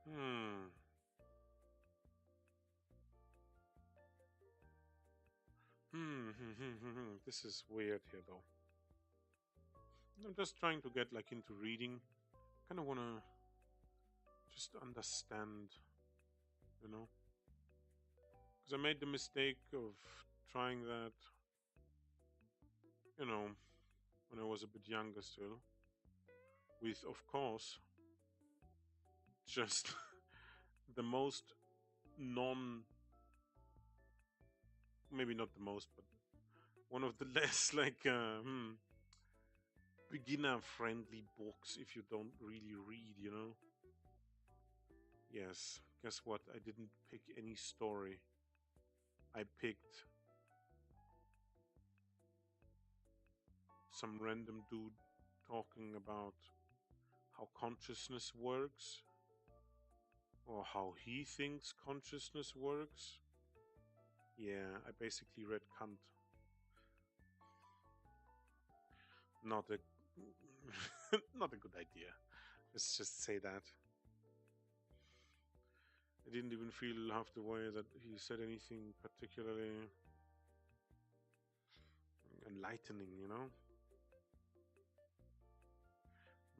Hmm. This is weird here, though. I'm just trying to get like into reading. Kind of wanna just understand, you know, because I made the mistake of trying that, you know, when I was a bit younger still, with of course just the most non, maybe not the most, but one of the less like beginner friendly books if you don't really read, you know. Yes, guess what? I didn't pick any story. I picked some random dude talking about how consciousness works or how he thinks consciousness works. Yeah, I basically read Kant. Not a not a good idea. Let's just say that. I didn't even feel half the way that he said anything particularly enlightening, you know?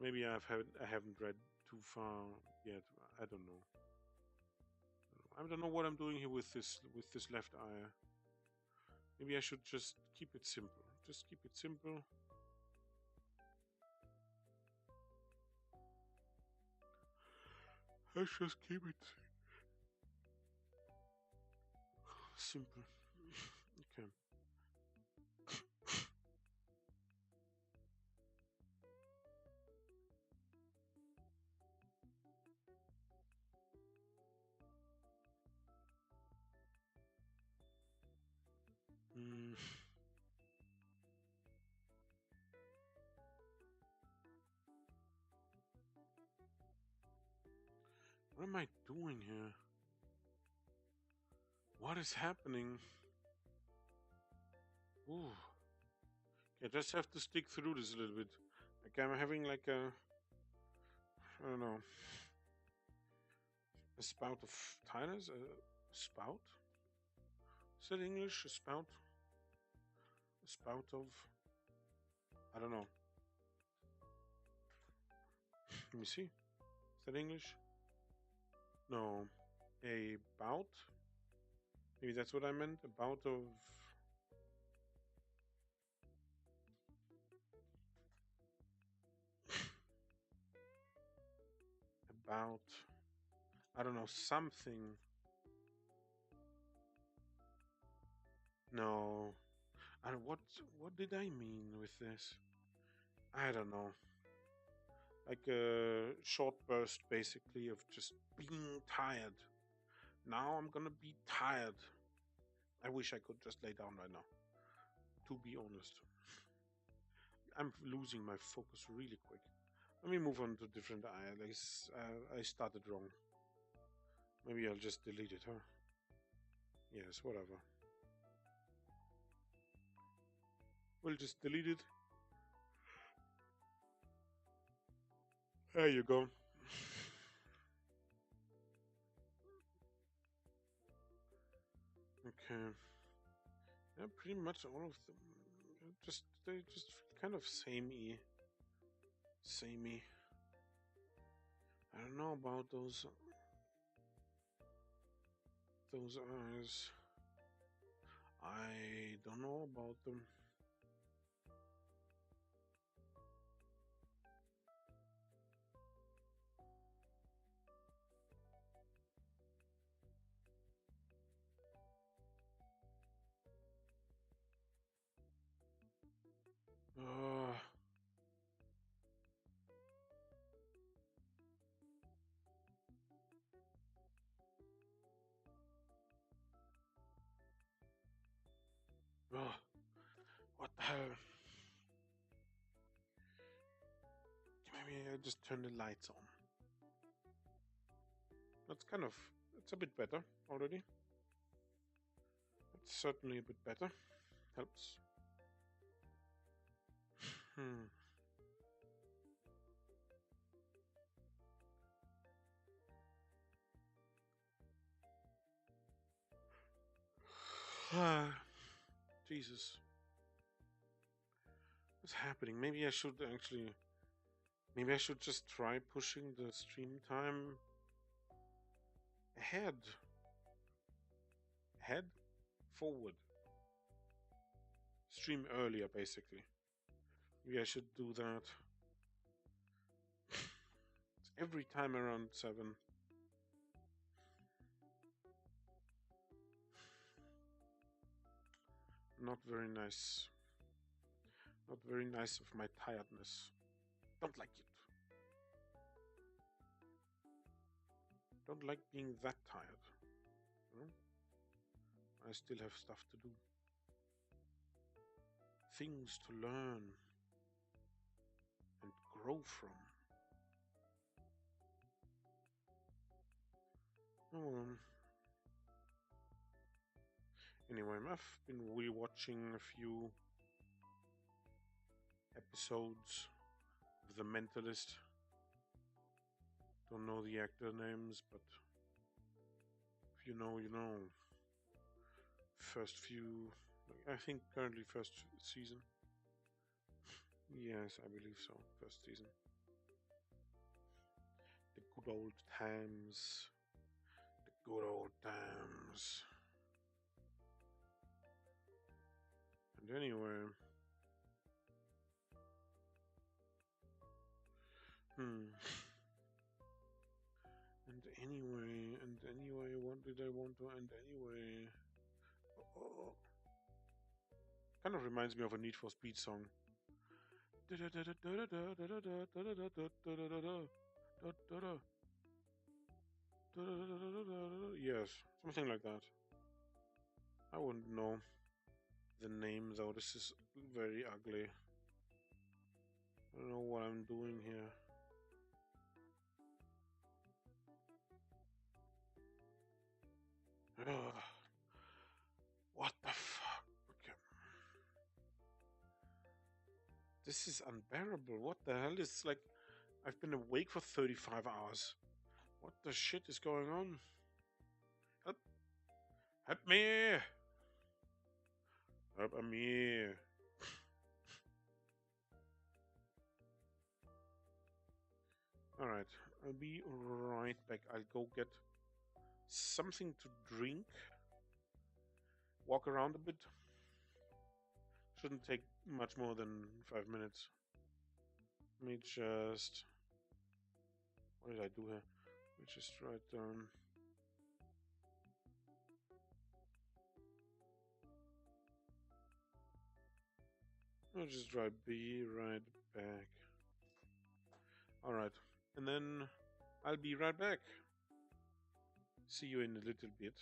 Maybe I haven't read too far yet. I don't know. I don't know what I'm doing here with this left eye. Maybe I should just keep it simple. Just keep it simple. Let's just keep it. Simple. Okay. Mm. What am I doing here? What is happening? Ooh. I just have to stick through this a little bit. Like I'm having like a, I don't know, a spout of tiredness. A spout? Is that English? A spout? A spout of, I don't know. Let me see. Is that English? No. A bout? Maybe that's what I meant. A bout of. About. I don't know. Something. No. I don't, what did I mean with this? I don't know. Like a short burst, basically, of just being tired. Now I'm gonna be tired. I wish I could just lay down right now. To be honest, I'm losing my focus really quick. Let me move on to different ILAs. I started wrong. Maybe I'll just delete it, huh? Yes, whatever. We'll just delete it. There you go. Okay. Yeah, pretty much all of them. They just feel kind of samey. Samey. I don't know about those eyes. I don't know about them. Uh, what the hell? Maybe I just turn the lights on. It's a bit better already. It's certainly a bit better. Helps. Hmm. Jesus. What's happening? Maybe I should just try pushing the stream time ahead. Ahead? Forward. Stream earlier, basically. Maybe I should do that. It's every time around 7. Not very nice. Not very nice of my tiredness. Don't like it. Don't like being that tired. You know? I still have stuff to do. Things to learn and grow from. Oh. Anyway, I've been rewatching a few episodes of The Mentalist. Don't know the actor names, but if you know, you know. First few, I think currently first season. Yes, I believe so. First season. The good old times. The good old times. And anyway. And anyway, what did I want to end anyway? Oh. Kind of reminds me of a Need for Speed song. Yes, something like that. I wouldn't know the name though. This is very ugly. I don't know what I'm doing here. Ugh. What the fuck? Okay. This is unbearable. What the hell is like? I've been awake for 35 hours. What the shit is going on? Help! Help me! Help me! Alright, I'll be right back. I'll go get something to drink. Walk around a bit. Shouldn't take much more than 5 minutes. Let me just... What did I do here? Let me just write down... I'll just write be right back. Alright, and then I'll be right back. See you in a little bit.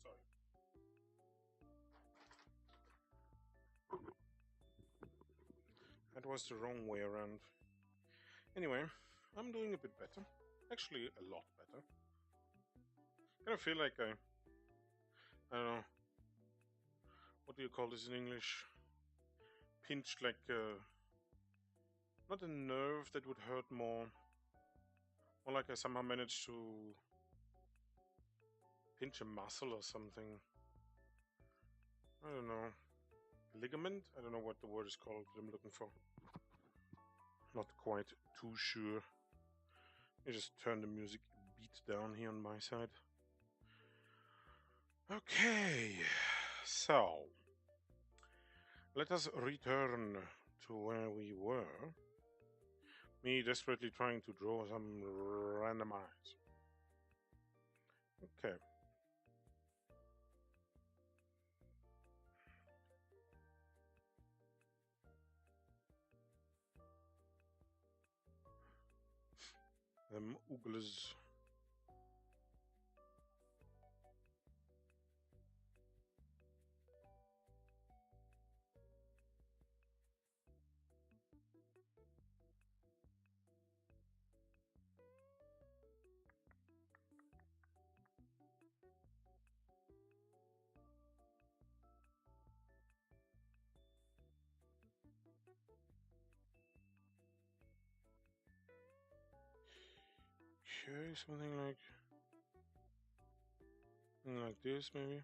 Sorry. That was the wrong way around. Anyway, I'm doing a bit better. Actually, a lot better. I kind of feel like I don't know, what do you call this in English? Pinched like not a nerve that would hurt more. More like I somehow managed to pinch a muscle or something. I don't know. Ligament? I don't know what the word is called that I'm looking for. Not quite too sure. I just turn the music a bit down here on my side. Okay, so let us return to where we were. Me desperately trying to draw some random eyes. Okay. Them oogles. Okay, something like this maybe.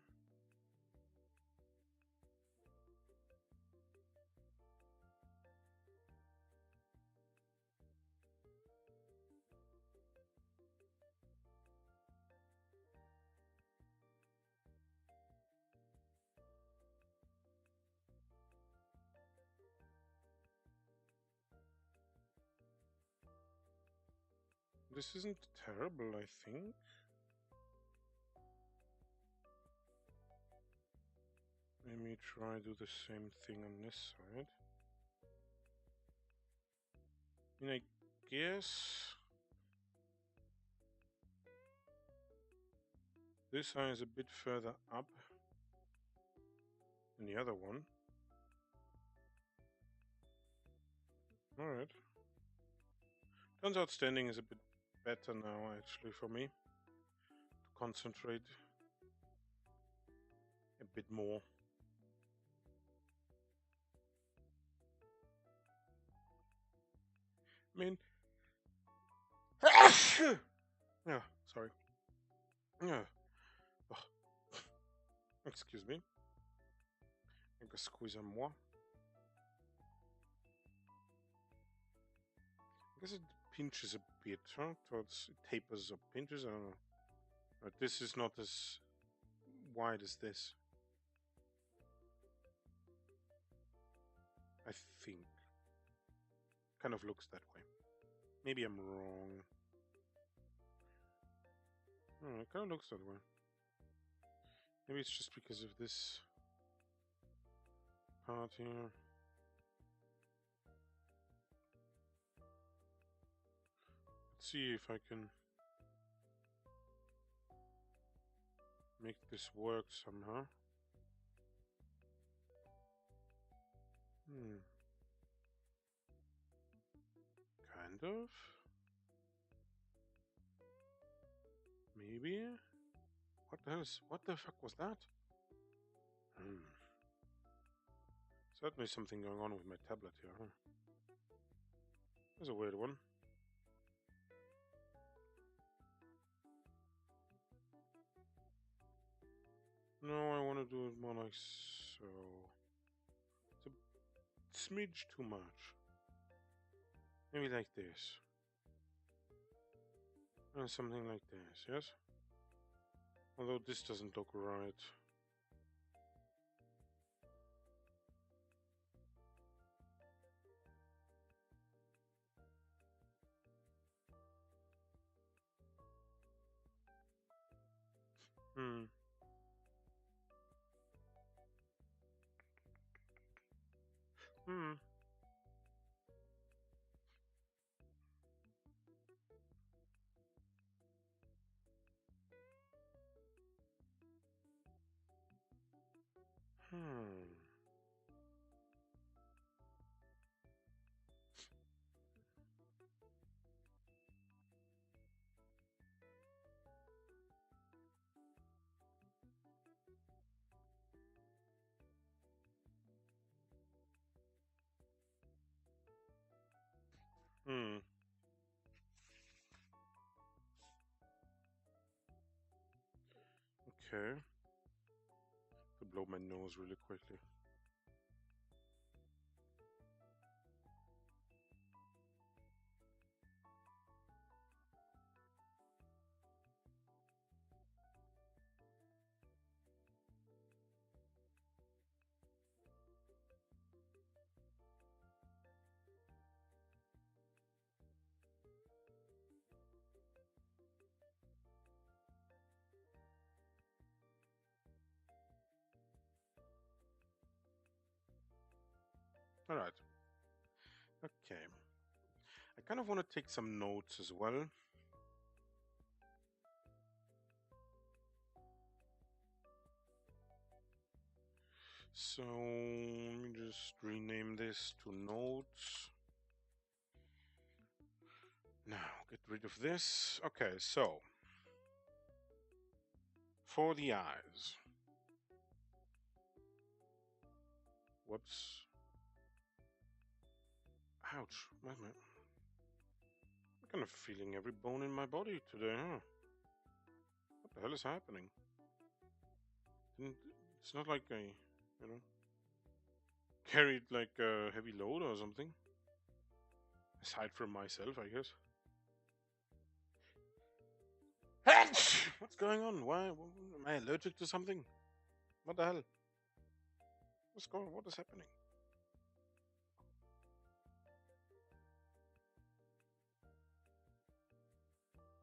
This isn't terrible, I think. Let me try to do the same thing on this side. I mean, I guess this eye is a bit further up than the other one. Alright. Turns out standing is a bit better now, actually, for me. To concentrate a bit more. I mean... yeah, sorry. Yeah. Oh. Excuse me. Excusez-moi. I guess it pinches a bit, huh? Towards it tapers or pinches, I don't know. But this is not as wide as this. I think. Kind of looks that way. Maybe I'm wrong. No, it kind of looks that way. Maybe it's just because of this part here. Let's see if I can make this work somehow. Kind of. Maybe. What the fuck was that? Certainly something going on with my tablet here, huh? That's a weird one. No, I want to do it more like so. It's a smidge too much. Maybe like this. And something like this, yes? Although this doesn't look right. Hmm. Hmm. Hmm. Hmm. Okay. To blow my nose really quickly. Alright. Okay. I kind of want to take some notes as well. So let me just rename this to notes. Now get rid of this. Okay, so for the eyes. Whoops. Ouch. Wait a minute. I'm kind of feeling every bone in my body today, huh? What the hell is happening? It's not like I, carried like a heavy load or something. Aside from myself, I guess. What's going on? Why am I allergic to something? What the hell? What is happening?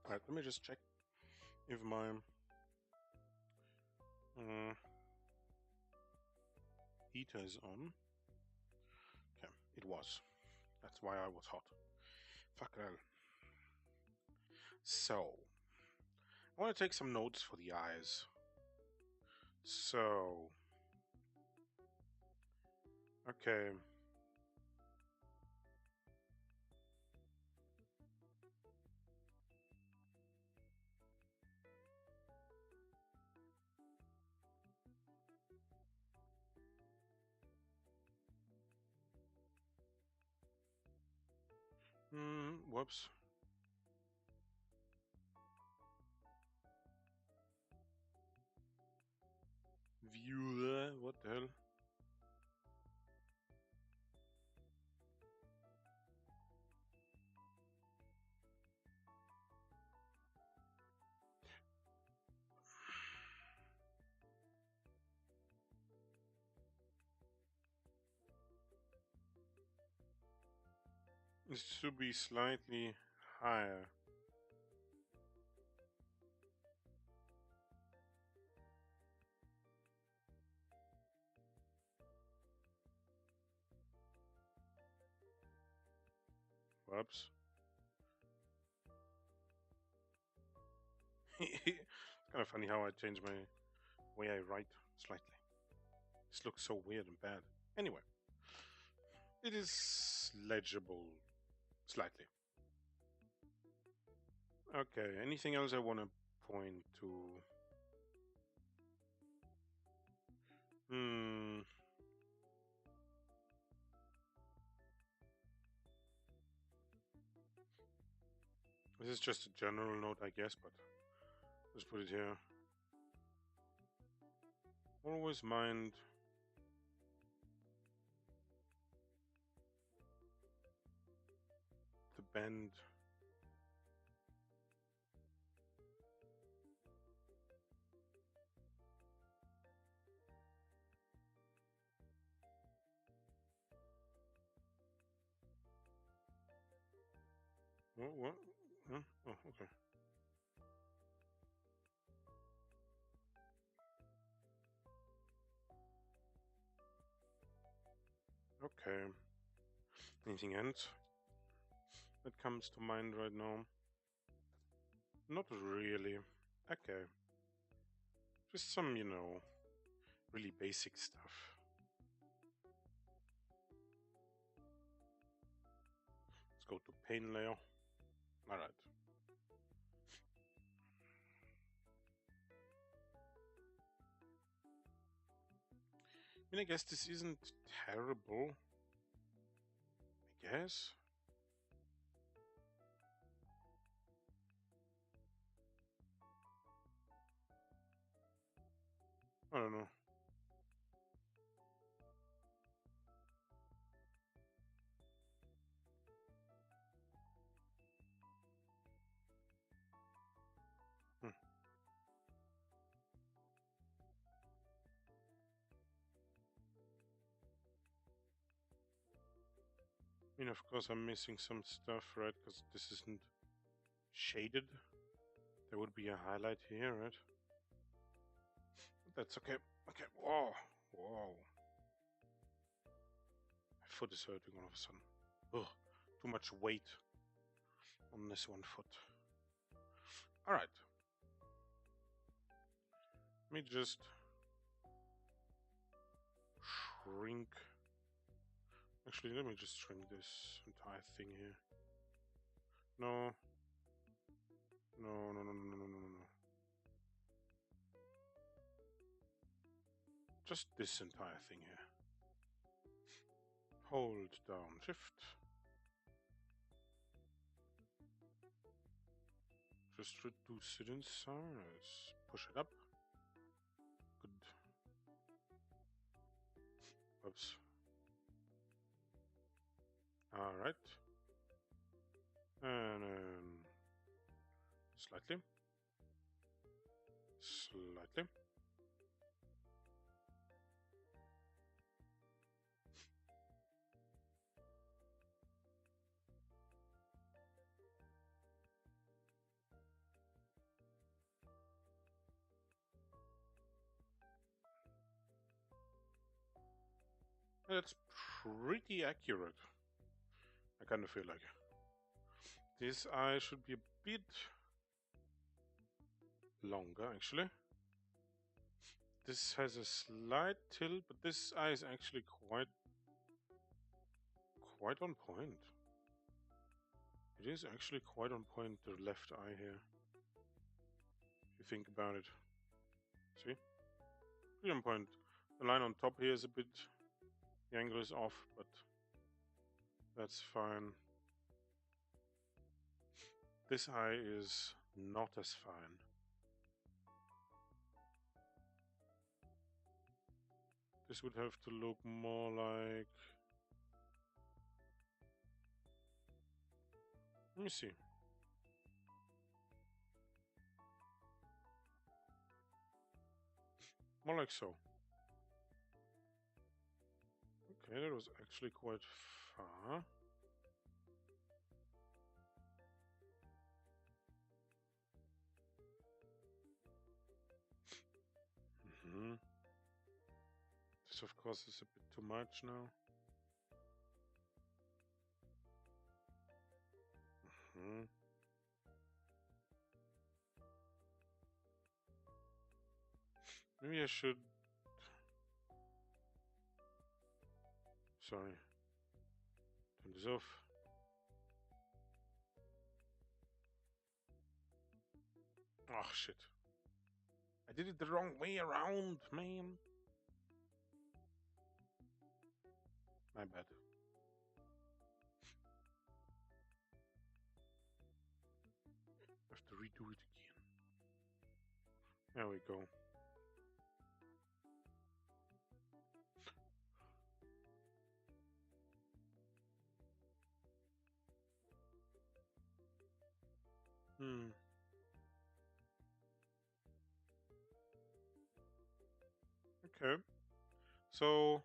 Alright, let me just check if my heater is on. Okay, it was. That's why I was hot. Fuck hell. So, I want to take some notes for the eyes. So, okay. Whoops. Viewer, what the hell? This should be slightly higher. Whoops. It's kind of funny how I change my way I write slightly. This looks so weird and bad. Anyway, it is legible slightly. Okay, anything else I want to point to? This is just a general note, I guess, but let's put it here. Always mind the bend. What? Huh? Oh, okay. Okay. Anything else that comes to mind right now? Not really. Okay. Just some, really basic stuff. Let's go to paint layer. Alright. I mean, I guess this isn't terrible. I guess. I don't know. Hmm. I mean, of course, I'm missing some stuff, right? Because this isn't shaded. There would be a highlight here, right? But that's okay. Okay. Whoa. Whoa. My foot is hurting all of a sudden. Ugh. Too much weight on this one foot. Alright. Let me just shrink. Actually, let me just shrink this entire thing here. No. No, no, no, no, no, no, no, no. Just this entire thing here. Hold down Shift. Just reduce it in size. Push it up. Good. Oops. Alright. And then slightly. Slightly. That's pretty accurate. I kind of feel like this eye should be a bit longer, actually. This has a slight tilt, but this eye is actually quite on point. It is actually quite on point, the left eye here. If you think about it. See? Pretty on point. The line on top here is a bit... The angle is off, but that's fine. This eye is not as fine. This would have to look more like... Let me see. More like so. Okay, that was actually quite far. This, of course, is a bit too much now. Maybe I should... Sorry. Turn this off. Oh, shit. I did it the wrong way around, man. My bad. I have to redo it again. There we go. Hmm. Okay. So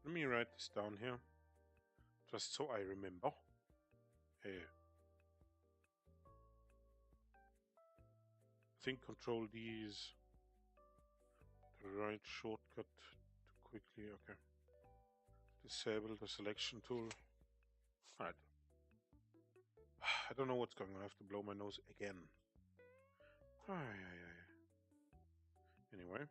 let me write this down here, just so I remember. I think Control D is the right shortcut to quickly. Okay. Disable the selection tool. Alright. I don't know what's going on. I have to blow my nose again. Anyway.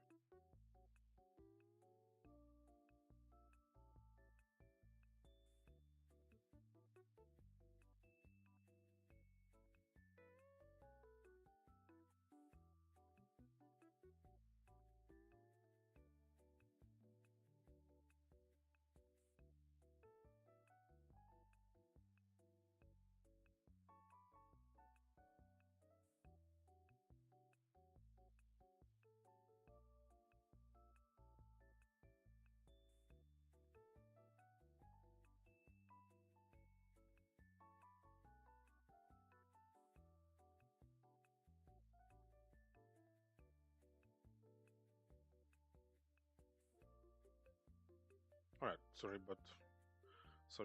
Alright, sorry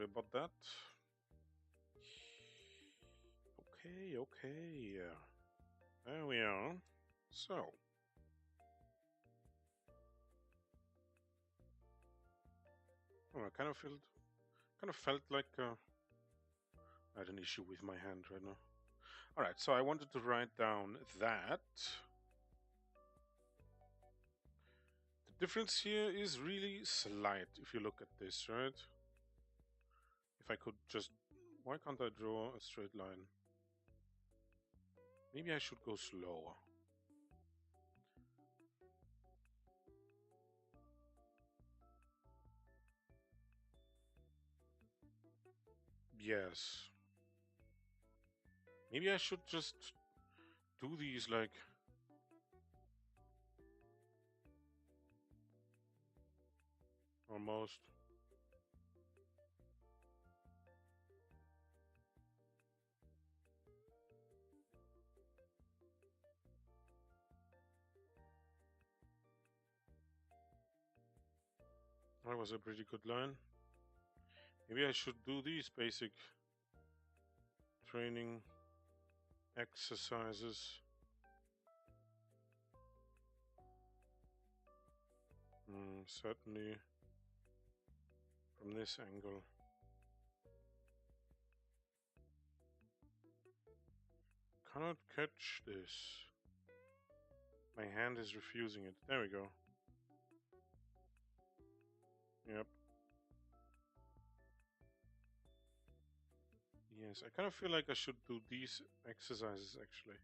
about that. Okay. There we are. So I kind of felt like I had an issue with my hand right now. Alright, so I wanted to write down that the difference here is really slight if you look at this, right? If I could just... Why can't I draw a straight line? Maybe I should go slower. Yes. Maybe I should just do these like... Almost. That was a pretty good line. Maybe I should do these basic training exercises. Certainly from this angle. Cannot catch this. My hand is refusing it. There we go. Yep. Yes, I kind of feel like I should do these exercises actually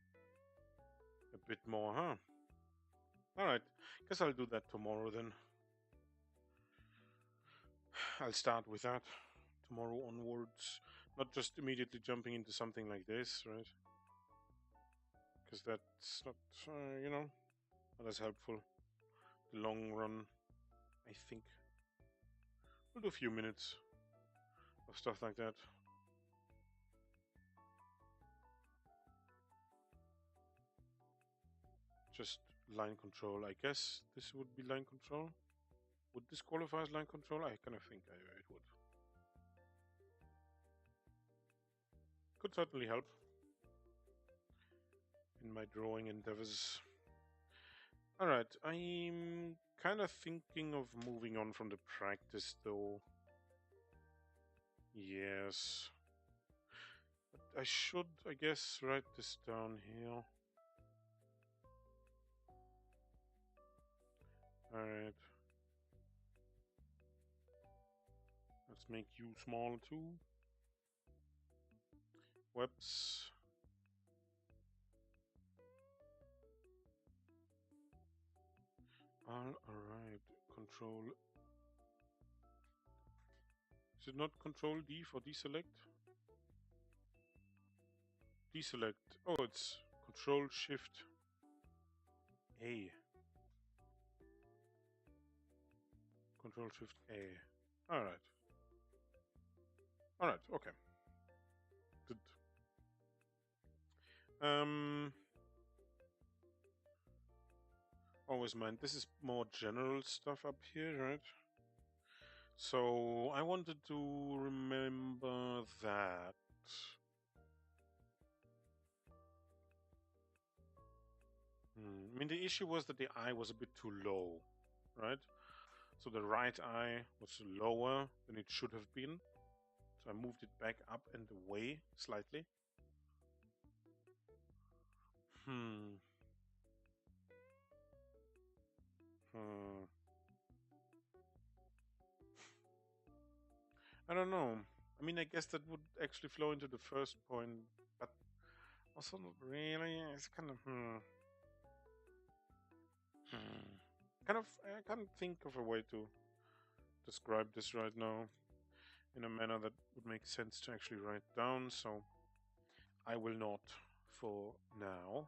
a bit more, huh? Alright, guess I'll do that tomorrow then. I'll start with that tomorrow onwards. Not just immediately jumping into something like this, right? Because that's not, not as helpful. The long run, I think. We'll do a few minutes of stuff like that. Just line control. I guess this would be line control. Would this qualify as line control? I kind of think it would. Could certainly help in my drawing endeavors. Alright, I'm kind of thinking of moving on from the practice though. Yes. But I should, I guess, write this down here. Alright. Let's make you small too. Webs. Alright. Control. Is it not Control D for deselect? Deselect. Oh, it's Control Shift A. Control Shift A. Alright. Alright, okay. Good. Always mind, this is more general stuff up here, right? So I wanted to remember that. I mean, the issue was that the eye was a bit too low, right? So the right eye was lower than it should have been. So I moved it back up and away slightly. Hmm. I don't know. I mean, I guess that would actually flow into the first point, but also not really. It's kind of kind of. I can't think of a way to describe this right now in a manner that would make sense to actually write down. So I will not, for now,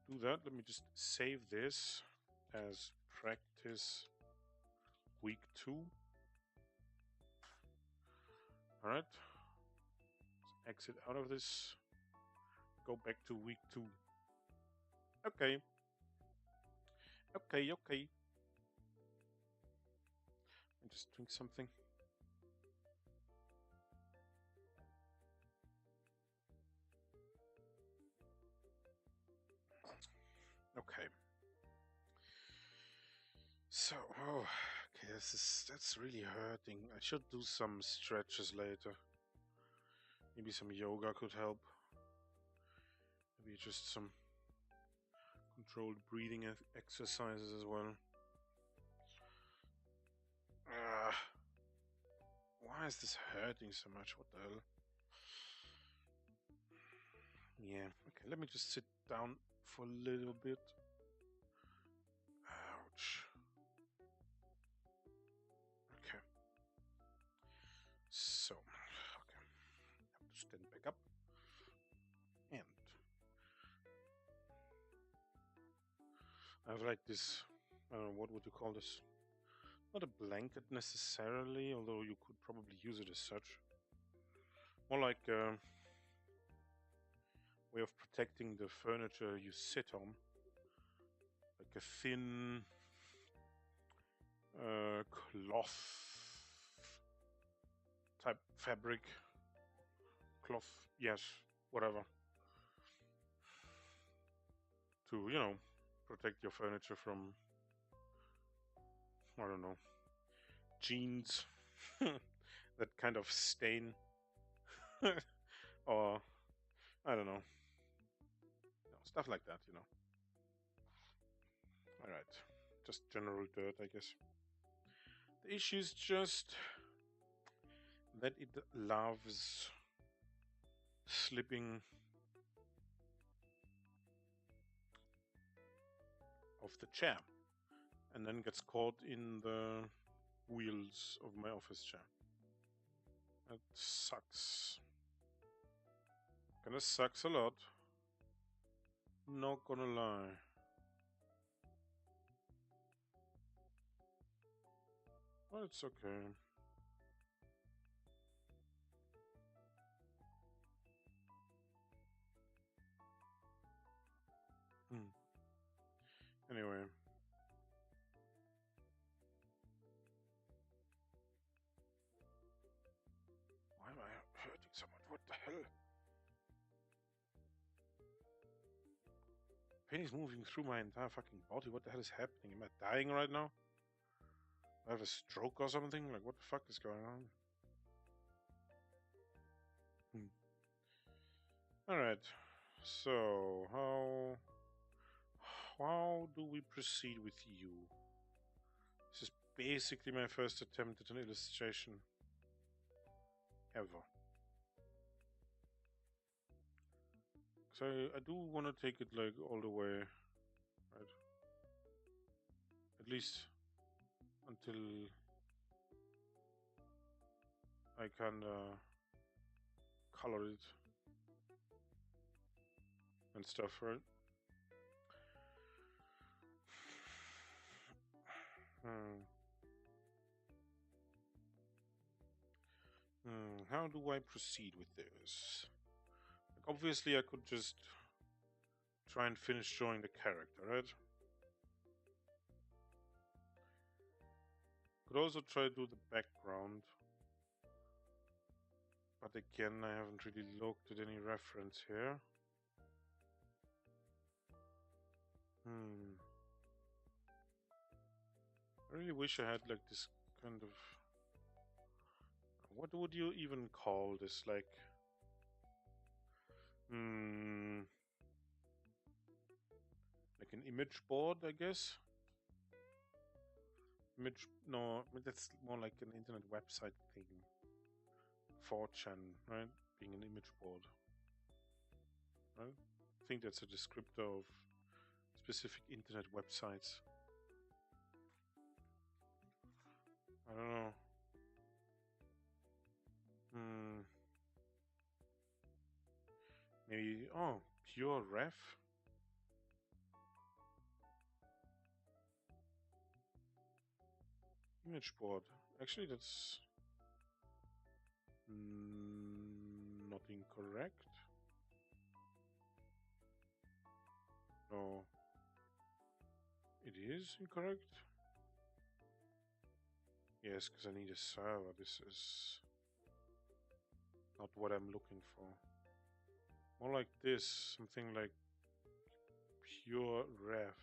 do that. Let me just save this as practice week 2. All right. Let's exit out of this. Go back to week 2. Okay. Okay. I just drink something. Okay. So, okay, that's really hurting. I should do some stretches later. Maybe some yoga could help. Maybe just some controlled breathing exercises as well. Why is this hurting so much? What the hell? Yeah, okay, let me just sit down for a little bit. Ouch. Okay. So, okay. I have to stand back up. And I have like this, I don't know, what would you call this? Not a blanket necessarily, although you could probably use it as such. More like a way of protecting the furniture you sit on. Like a thin cloth type fabric. Cloth, yes, whatever. To, protect your furniture from, I don't know, jeans that kind of stain. Or, I don't know. Stuff like that, Alright. Just general dirt, I guess. The issue is just that it loves slipping off the chair and then gets caught in the wheels of my office chair. That sucks. Kinda sucks a lot. Not gonna lie. But it's okay. Anyway. Why am I hurting so much? What the hell? Pain is moving through my entire fucking body. What the hell is happening? Am I dying right now? Do I have a stroke or something? Like, what the fuck is going on? Alright. So, how do we proceed with you? This is basically my first attempt at an illustration ever. So I do want to take it like all the way, right? At least until I can color it and stuff, right? how do I proceed with this? Like, obviously, I could just try and finish drawing the character, right? Could also try to do the background. But again, I haven't really looked at any reference here. I really wish I had like this kind of... What would you even call this? Like... like an image board, I guess? No, that's more like an internet website thing. 4chan, right? Being an image board. Right? I think that's a descriptor of specific internet websites. I don't know. Maybe, oh, pure ref? Image board. Actually, that's not incorrect. No, it is incorrect. Yes, because I need a server. This is not what I'm looking for. More like this, something like pure ref.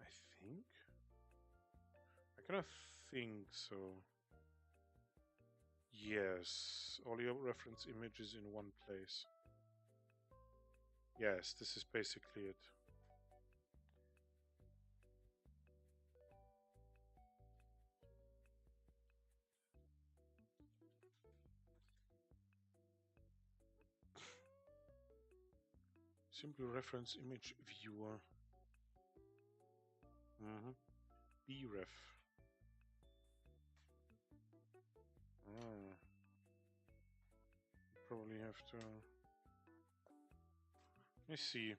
I think? I kind of think so. Yes, all your reference images in one place. Yes, this is basically it. Simple reference image viewer. Bref. Probably have to... Let me see.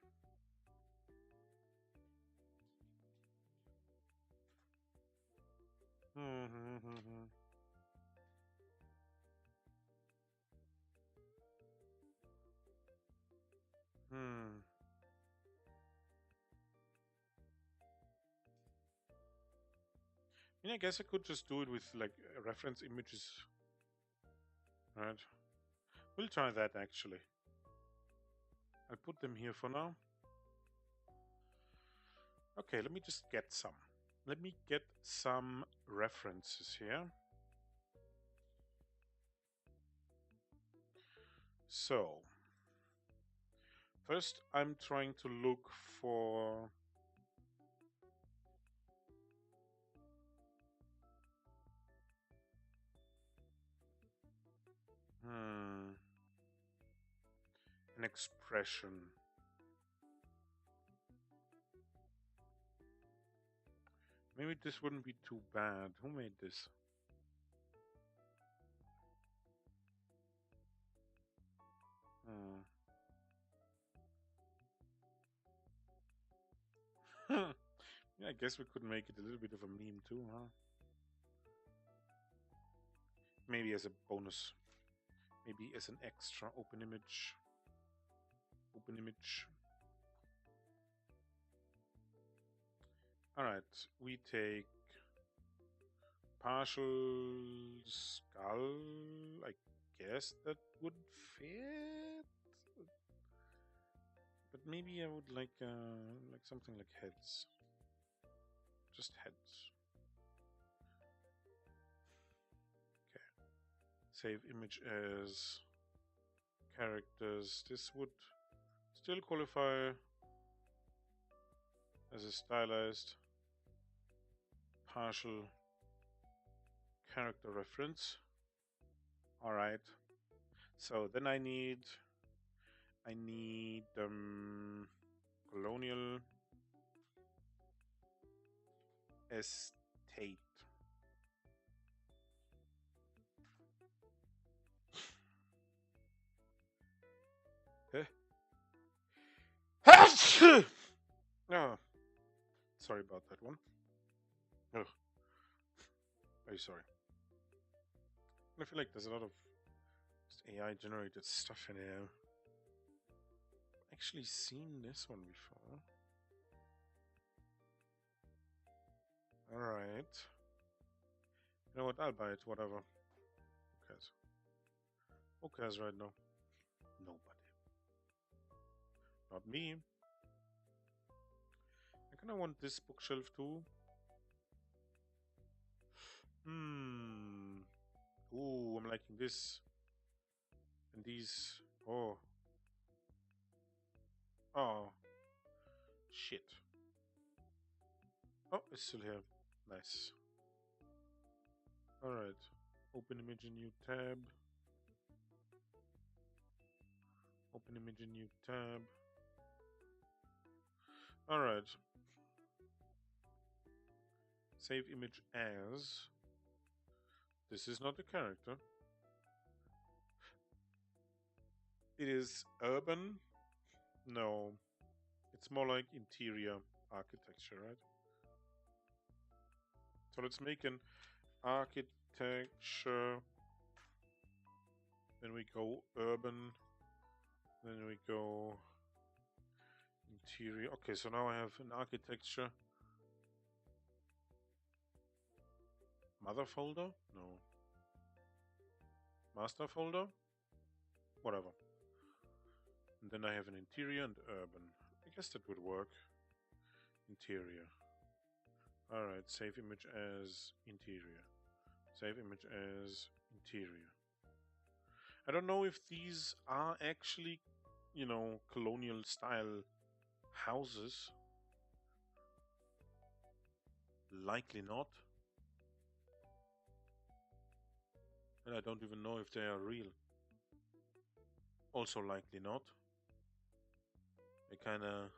I mean, I guess I could just do it with like reference images. Right. We'll try that actually. I'll put them here for now. Okay, let me just get some. Let me get some references here. So, first I'm trying to look for an expression. Maybe this wouldn't be too bad. Who made this? Yeah, I guess we could make it a little bit of a meme too, huh? Maybe as a bonus. Maybe as an extra open image. Open image. Alright, we take partial skull. I guess that would fit. But maybe I would like something like heads. Just heads. Okay. Save image as characters. This would still qualify as a stylized partial character reference. Alright. So then I need colonial estate. Oh, sorry about that one. Ugh, very sorry. I feel like there's a lot of just AI generated stuff in here. Actually seen this one before. Alright. You know what? I'll buy it, whatever. Who cares? Who cares right now? Nobody. Not me. I kinda want this bookshelf too. Ooh, I'm liking this. And these. Oh. Oh. Shit. Oh, it's still here. Nice. Alright. Open image in new tab. Open image in new tab. Alright. Save image as. This is not a character. It is urban. No. It's more like interior architecture, right? So let's make an architecture. Then we go urban. Then we go interior. Okay, so now I have an architecture. Mother folder? No. Master folder? Whatever. And then I have an interior and urban. I guess that would work. Interior. Alright, save image as interior. Save image as interior. I don't know if these are actually, you know, colonial style houses. Likely not. And I don't even know if they are real. Also likely not. They kinda...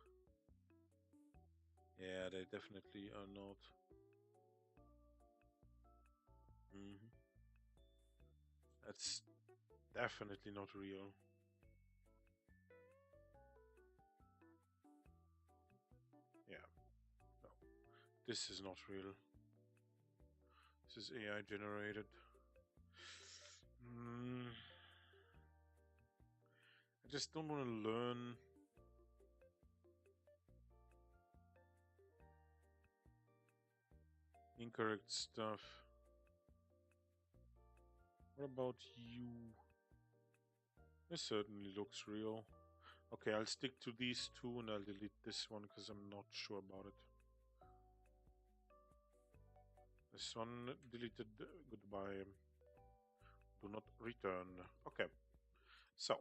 Yeah, they definitely are not. That's definitely not real. Yeah. No. This is not real. This is AI generated. I just don't want to learn. Incorrect stuff. What about you? This certainly looks real. Okay, I'll stick to these two and I'll delete this one because I'm not sure about it. This one deleted. Goodbye. Do not return. Okay. So,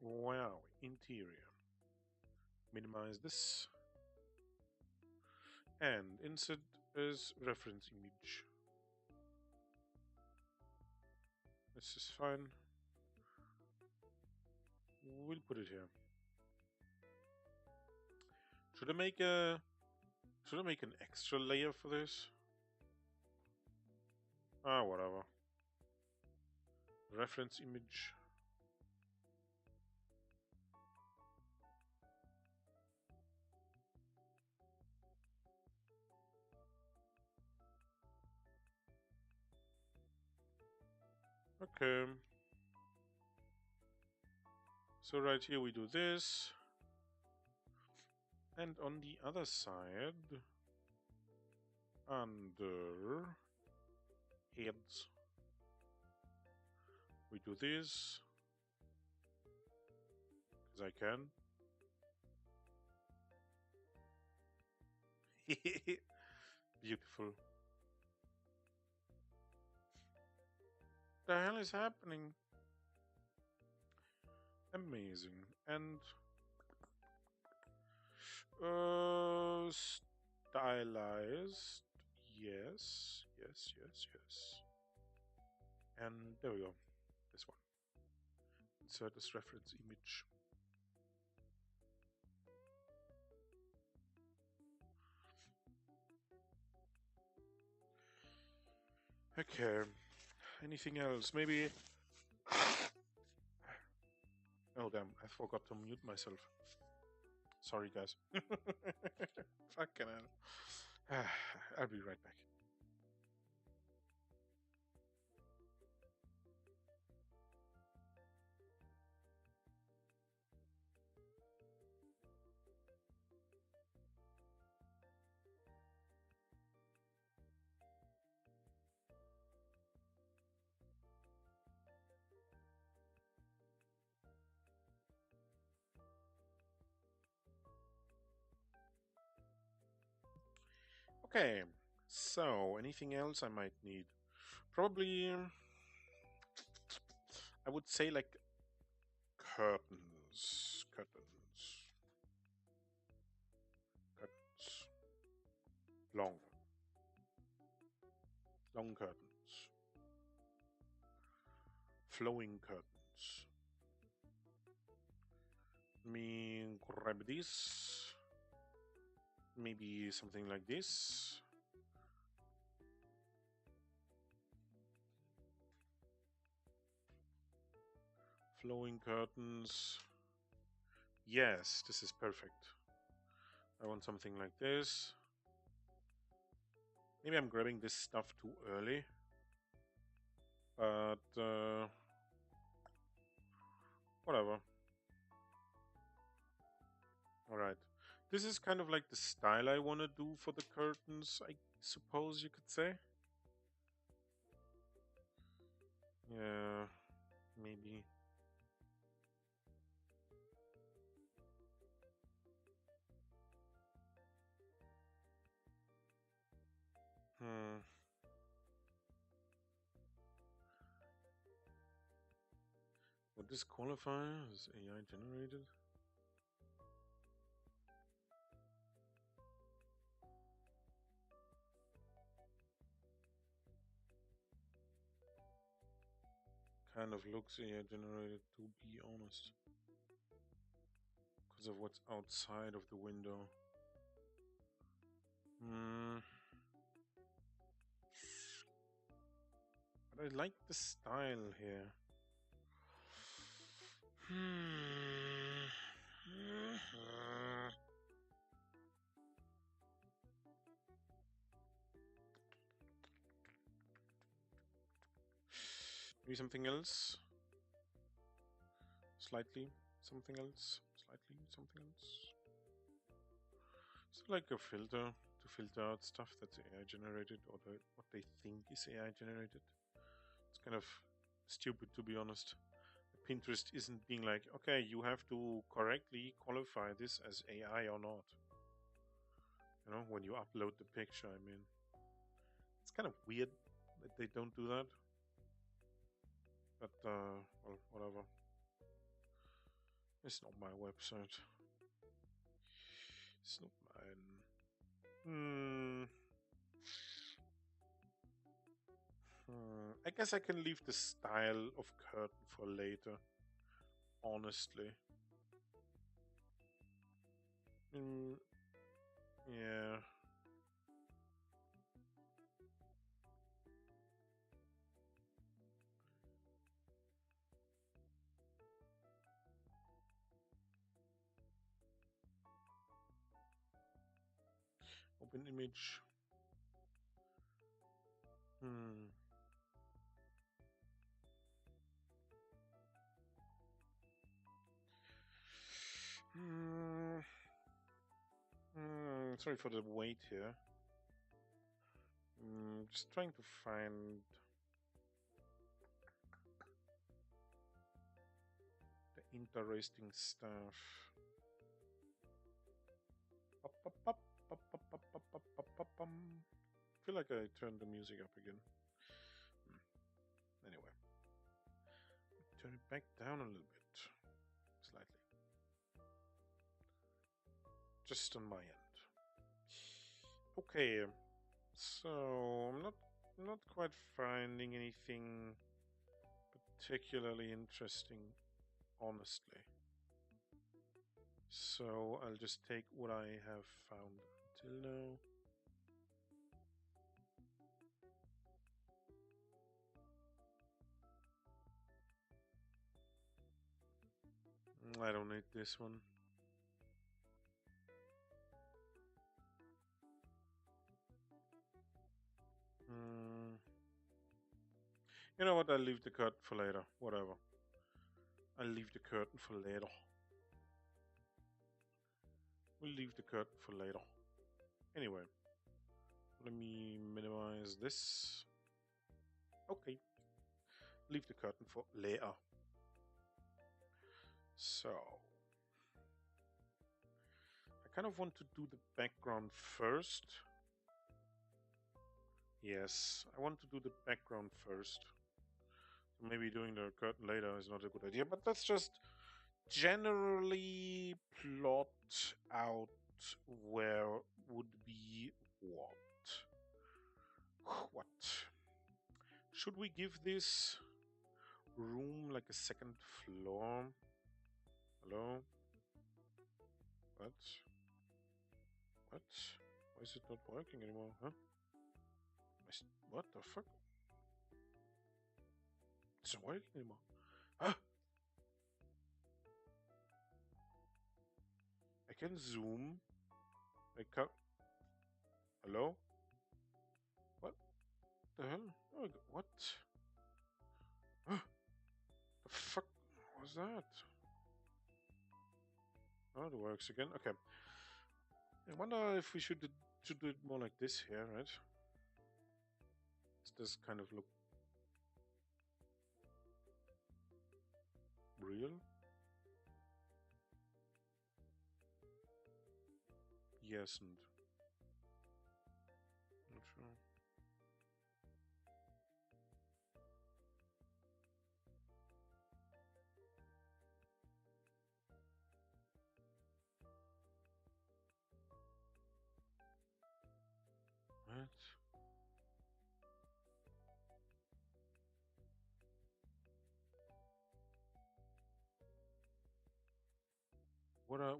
where are we? Interior. Minimize this. And insert as reference image. This is fine. We'll put it here. Should I make an extra layer for this? Ah, whatever. Reference image. Okay. So right here we do this. And on the other side, under heads, we do this. Because I can. Beautiful. The hell is happening? Amazing. And stylized. Yes. And there we go. This one. Insert as reference image. Okay. Anything else? Maybe. Oh damn! I forgot to mute myself. Sorry, guys. Fucking hell. I'll be right back. Okay, so anything else I might need? Probably, I would say like curtains, curtains, long, long curtains, flowing curtains. Let me grab this. Maybe something like this. Flowing curtains. Yes, this is perfect. I want something like this. Maybe I'm grabbing this stuff too early. But whatever. Alright. This is kind of like the style I want to do for the curtains, I suppose you could say. Yeah, maybe. Hmm. Would this qualify as AI generated? Kind of looks AI generated, to be honest. Because of what's outside of the window. Hmm. But I like the style here. Hmm. Maybe something else. Slightly something else. Slightly something else. It's like a filter to filter out stuff that's AI generated or what they think is AI generated. It's kind of stupid, to be honest. Pinterest isn't being like, okay, you have to correctly qualify this as AI or not. You know, when you upload the picture, I mean, it's kind of weird that they don't do that. But, well, whatever. It's not my website. It's not mine. I guess I can leave the style of curtain for later. Honestly. Yeah. Open image. Hmm. Hmm. Sorry for the wait here. Just trying to find the interesting stuff. I feel like I turned the music up again. Anyway, turn it back down a little bit, slightly, just on my end. Okay, so I'm not quite finding anything particularly interesting, honestly. So I'll just take what I have found until now. I don't need this one. You know what? I'll leave the curtain for later. Whatever. I'll leave the curtain for later. We'll leave the curtain for later. Anyway, let me minimize this. Okay. Leave the curtain for later. So, I kind of want to do the background first. Yes, I want to do the background first. Maybe doing the curtain later is not a good idea, but let's just generally plot out where would be what. What? Should we give this room like a second floor? Hello? What? What? Why is it not working anymore, huh? What the fuck? It's not working anymore. Huh? I can zoom. I can't. Hello? What the hell? Oh, what? Huh? The fuck was that? Oh, it works again. Okay. I wonder if we should do it more like this here, right? Does this kind of look real? Yes, and not sure.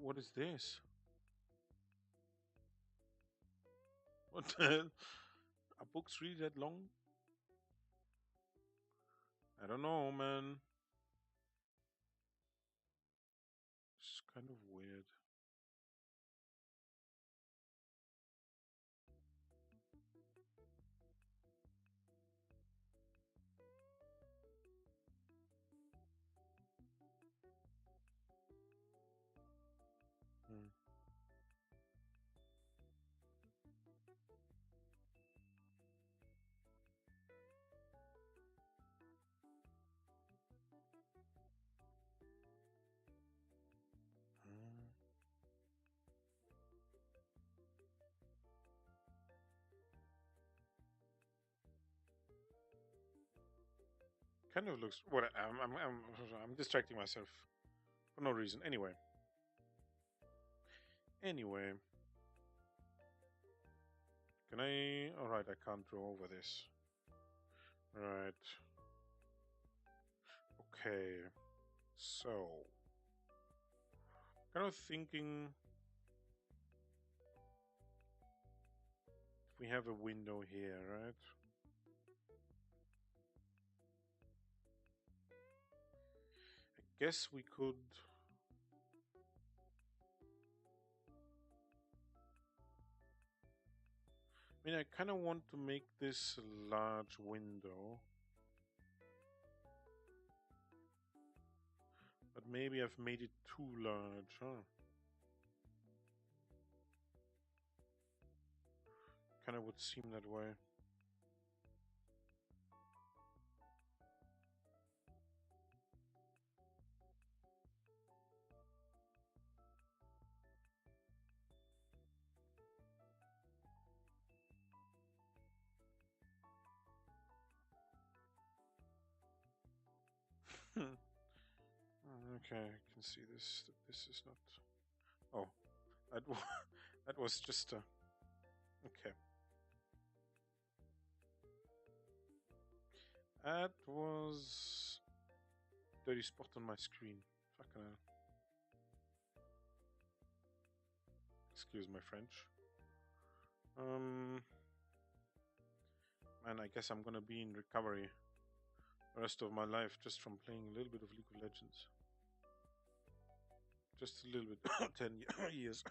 What is this? What the hell? Are books really that long? I don't know, man. It's kind of weird. Hmm. Hmm. Kind of looks. What? I'm distracting myself for no reason. Anyway. Anyway. Can I? All right. I can't draw over this. Right. Okay. So. Kind of thinking. If we have a window here, right? I guess we could. I mean, I kind of want to make this a large window. But maybe I've made it too large, huh? Kind of would seem that way. Okay, I can see this. This is not. Oh, that that was just a. Okay. That was dirty spot on my screen. Fucking hell. Excuse my French. Man, I guess I'm gonna be in recovery the rest of my life just from playing a little bit of League of Legends. Just a little bit. 10 years.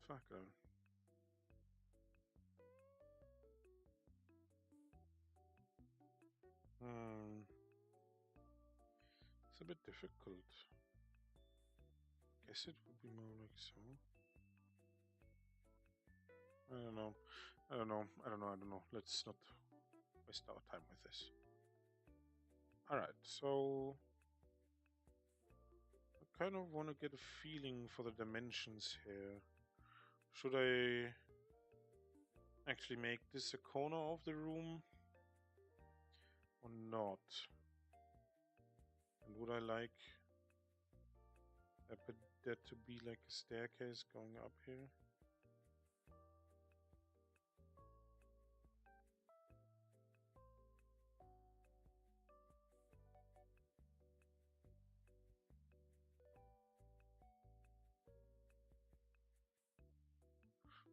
Fuck. It's a bit difficult. Guess it would be more like so. I don't know. I don't know. I don't know. I don't know. Let's not waste our time with this. Alright, so I kind of want to get a feeling for the dimensions here. Should I actually make this a corner of the room or not? And would I like that to be like a staircase going up here?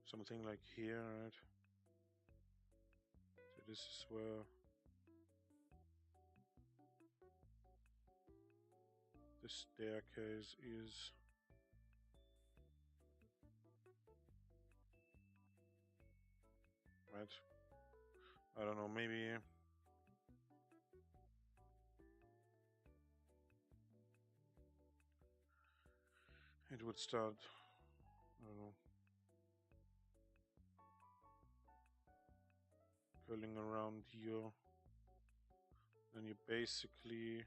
Something like here, right? So this is where the staircase is. Right? I don't know, maybe it would start, I don't know, curling around here. Then you basically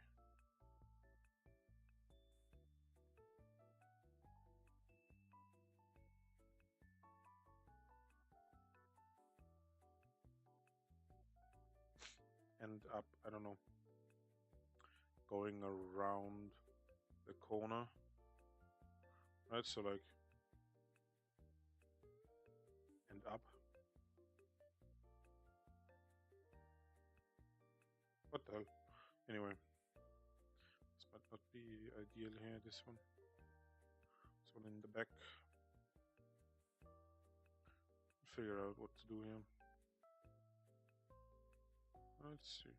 end up, I don't know, going around the corner. Right, so like, and up. What the hell? Anyway, this might not be ideal here, this one. This one in the back. Figure out what to do here. Let's see.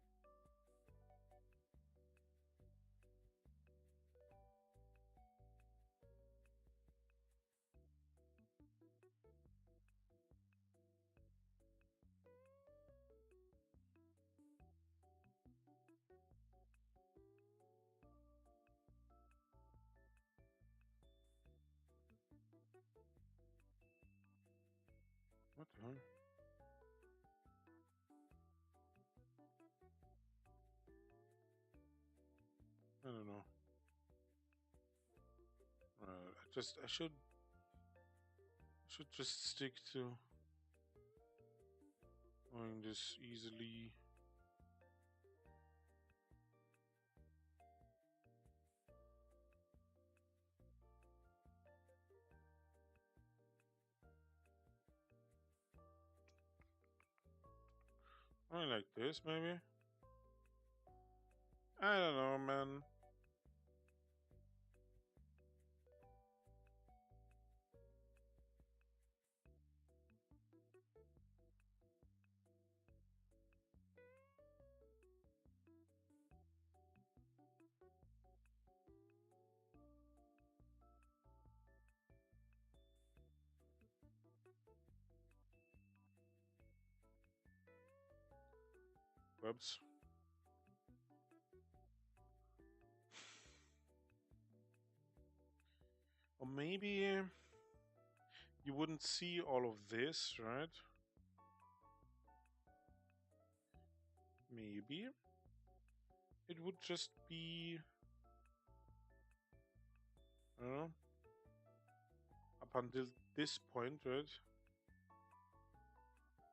What the hell? I don't know. I should just stick to doing this easily. I like this, maybe. I don't know, man. Whoops. Or maybe you wouldn't see all of this, right? Maybe it would just be, I don't know, up until this point, right?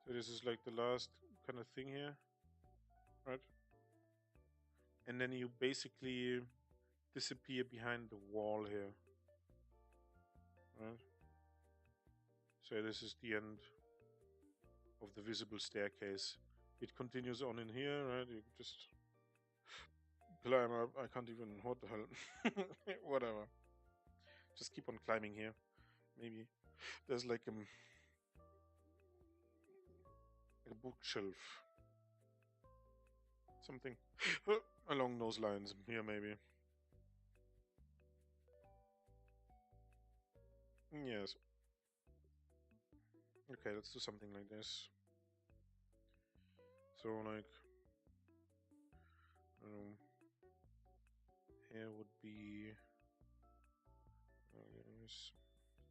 So this is like the last kind of thing here, right? And then you basically disappear behind the wall here, right? So this is the end of the visible staircase. It continues on in here, right? You just climb up. I can't even, what the hell? Whatever. Just keep on climbing here. Maybe there's like a bookshelf. Something along those lines here, maybe. Yes. Okay, let's do something like this. So, like, here would be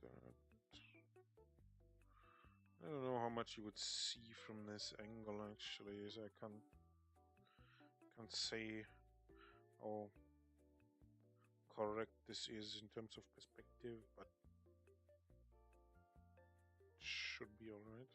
that. I don't know how much you would see from this angle actually, so I can't say how correct this is in terms of perspective, but should be all right.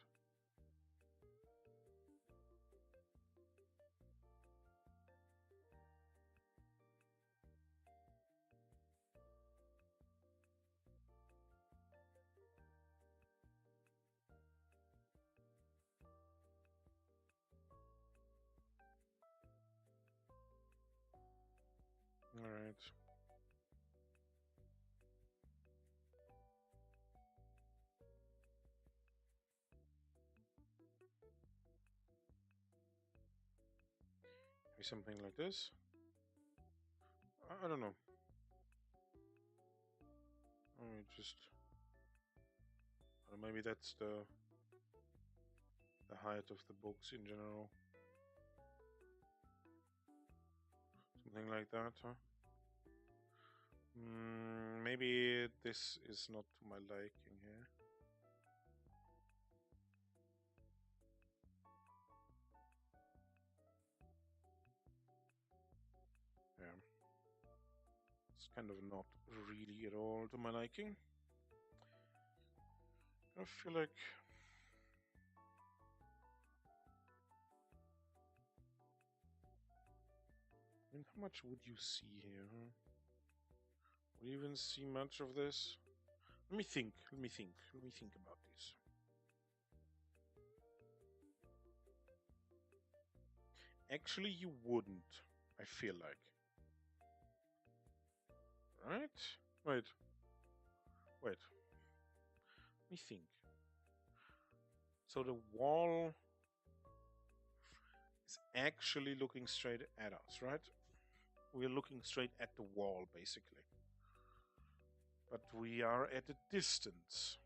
All right. Maybe something like this. I don't know. Or maybe that's the height of the books in general. Something like that, huh? Maybe this is not to my liking here. Yeah. It's kind of not really at all to my liking. I feel like how much would you see here, huh? Would you even see much of this? Let me think about this. Actually, you wouldn't, I feel like. Right? Wait. Let me think. So the wall is actually looking straight at us, right? We're looking straight at the wall, basically. But we are at a distance.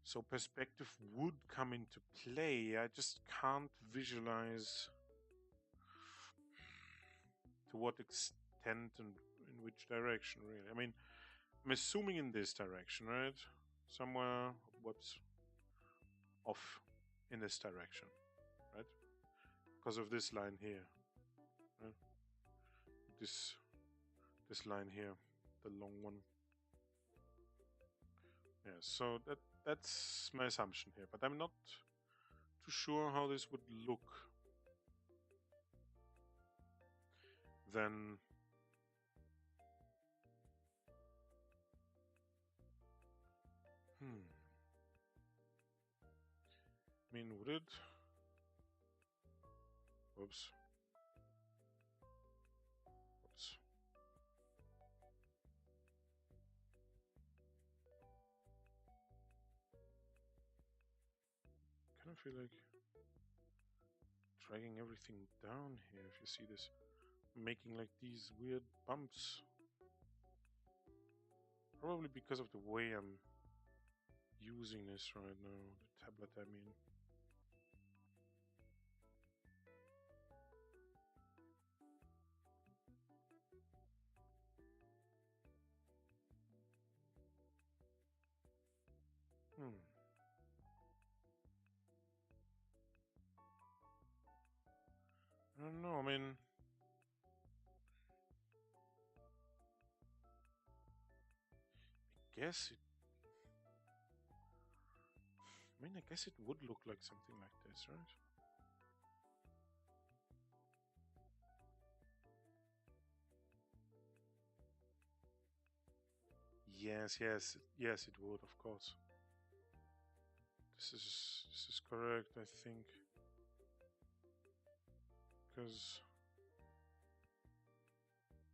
So perspective would come into play. I just can't visualize to what extent and in which direction, really. I mean, I'm assuming in this direction, right? Somewhere what's off in this direction, right? Because of this line here, right? This line here, the long one. Yeah, so that's my assumption here, but I'm not too sure how this would look then. I mean, would it? Whoops. Kind of feel like dragging everything down here. If you see this, making like these weird bumps. Probably because of the way I'm using this right now, the tablet, I mean. I don't know, I mean, I guess it would look like something like this, right? Yes, it would, of course. This is correct, I think. Because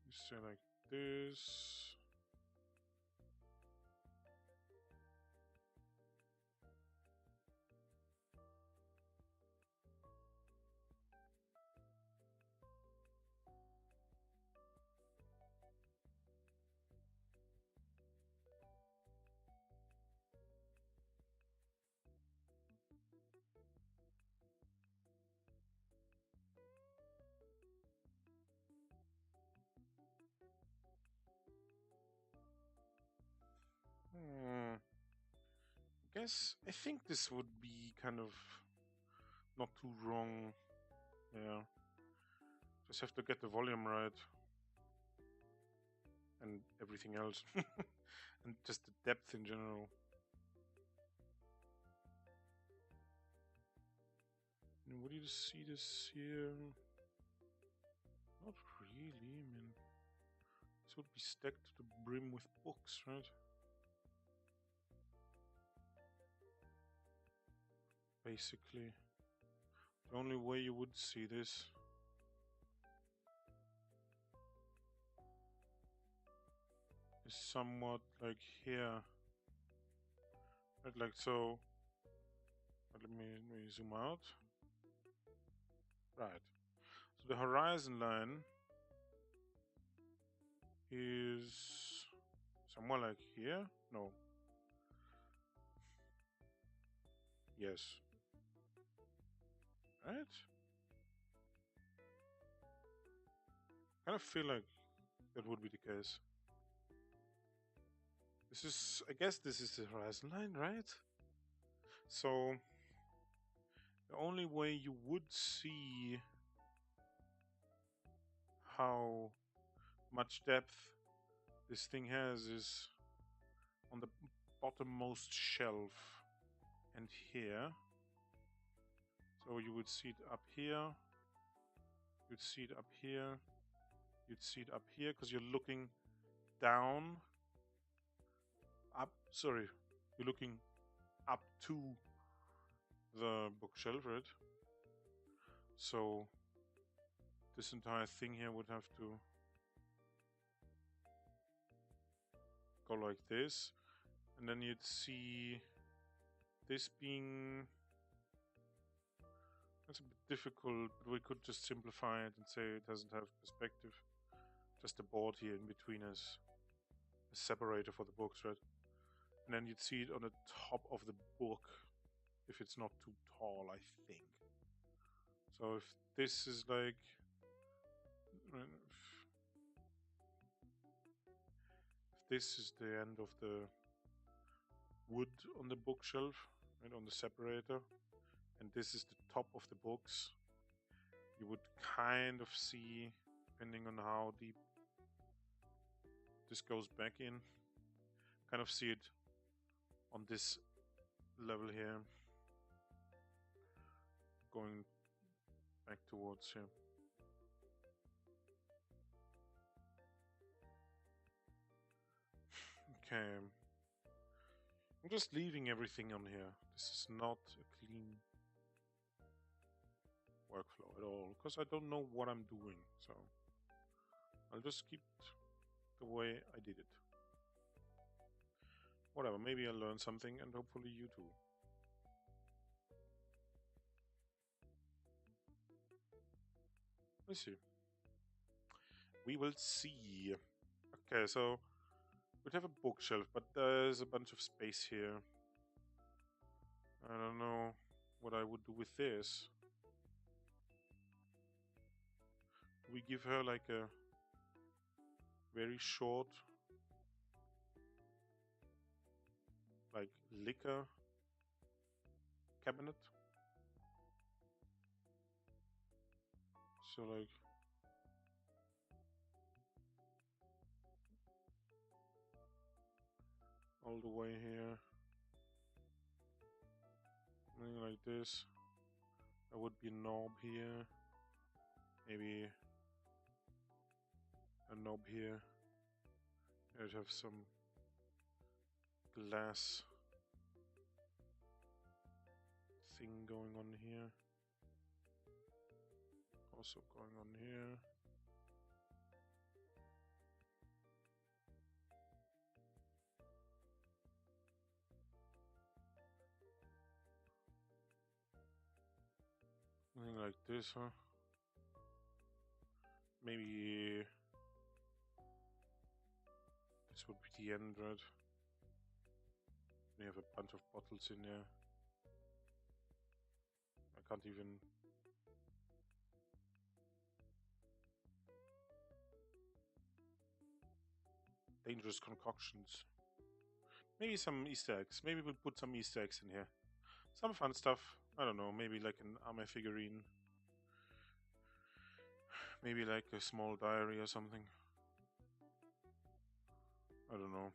you say like this. I think this would be kind of not too wrong. Yeah. Just have to get the volume right. And everything else. And just the depth in general. And would you see this here? Not really, I mean, this would be stacked to the brim with books, right? Basically. The only way you would see this is somewhat like here. Right, like so. Let me zoom out. Right. So the horizon line is somewhere like here. No. Yes. Right? I kind of feel like that would be the case. This is, I guess this is the horizon line, right? So the only way you would see how much depth this thing has is on the bottommost shelf and here. So you would see it up here, you'd see it up here, you'd see it up here, because you're looking down, up, sorry, you're looking up to the bookshelf, right? So this entire thing here would have to go like this, and then you'd see this being, that's a bit difficult, but we could just simplify it and say it doesn't have perspective, just a board here in between as a separator for the books, right? And then you'd see it on the top of the book if it's not too tall, I think. So if this is like, if this is the end of the wood on the bookshelf, right, on the separator, and this is the top of the books, you would kind of see, depending on how deep this goes back in, kind of see it on this level here, going back towards here. Okay. I'm just leaving everything on here. This is not a clean workflow at all, because I don't know what I'm doing. So I'll just keep it the way I did it. Whatever, maybe I'll learn something, and hopefully you too. Let's see. We will see. Okay, so we'd have a bookshelf, but there's a bunch of space here. I don't know what I would do with this. Do we give her like a very short, like, liquor cabinet? So like, all the way here, something like this. There would be a knob here, maybe a knob here. I'd have some glass thing going on here, also going on here. Something like this, huh? Maybe this would be the end, right? We have a bunch of bottles in there. I can't even... Dangerous concoctions. Maybe some Easter eggs. Maybe we'll put some Easter eggs in here. Some fun stuff. I don't know. Maybe like an anime figurine. Maybe like a small diary or something. I don't know.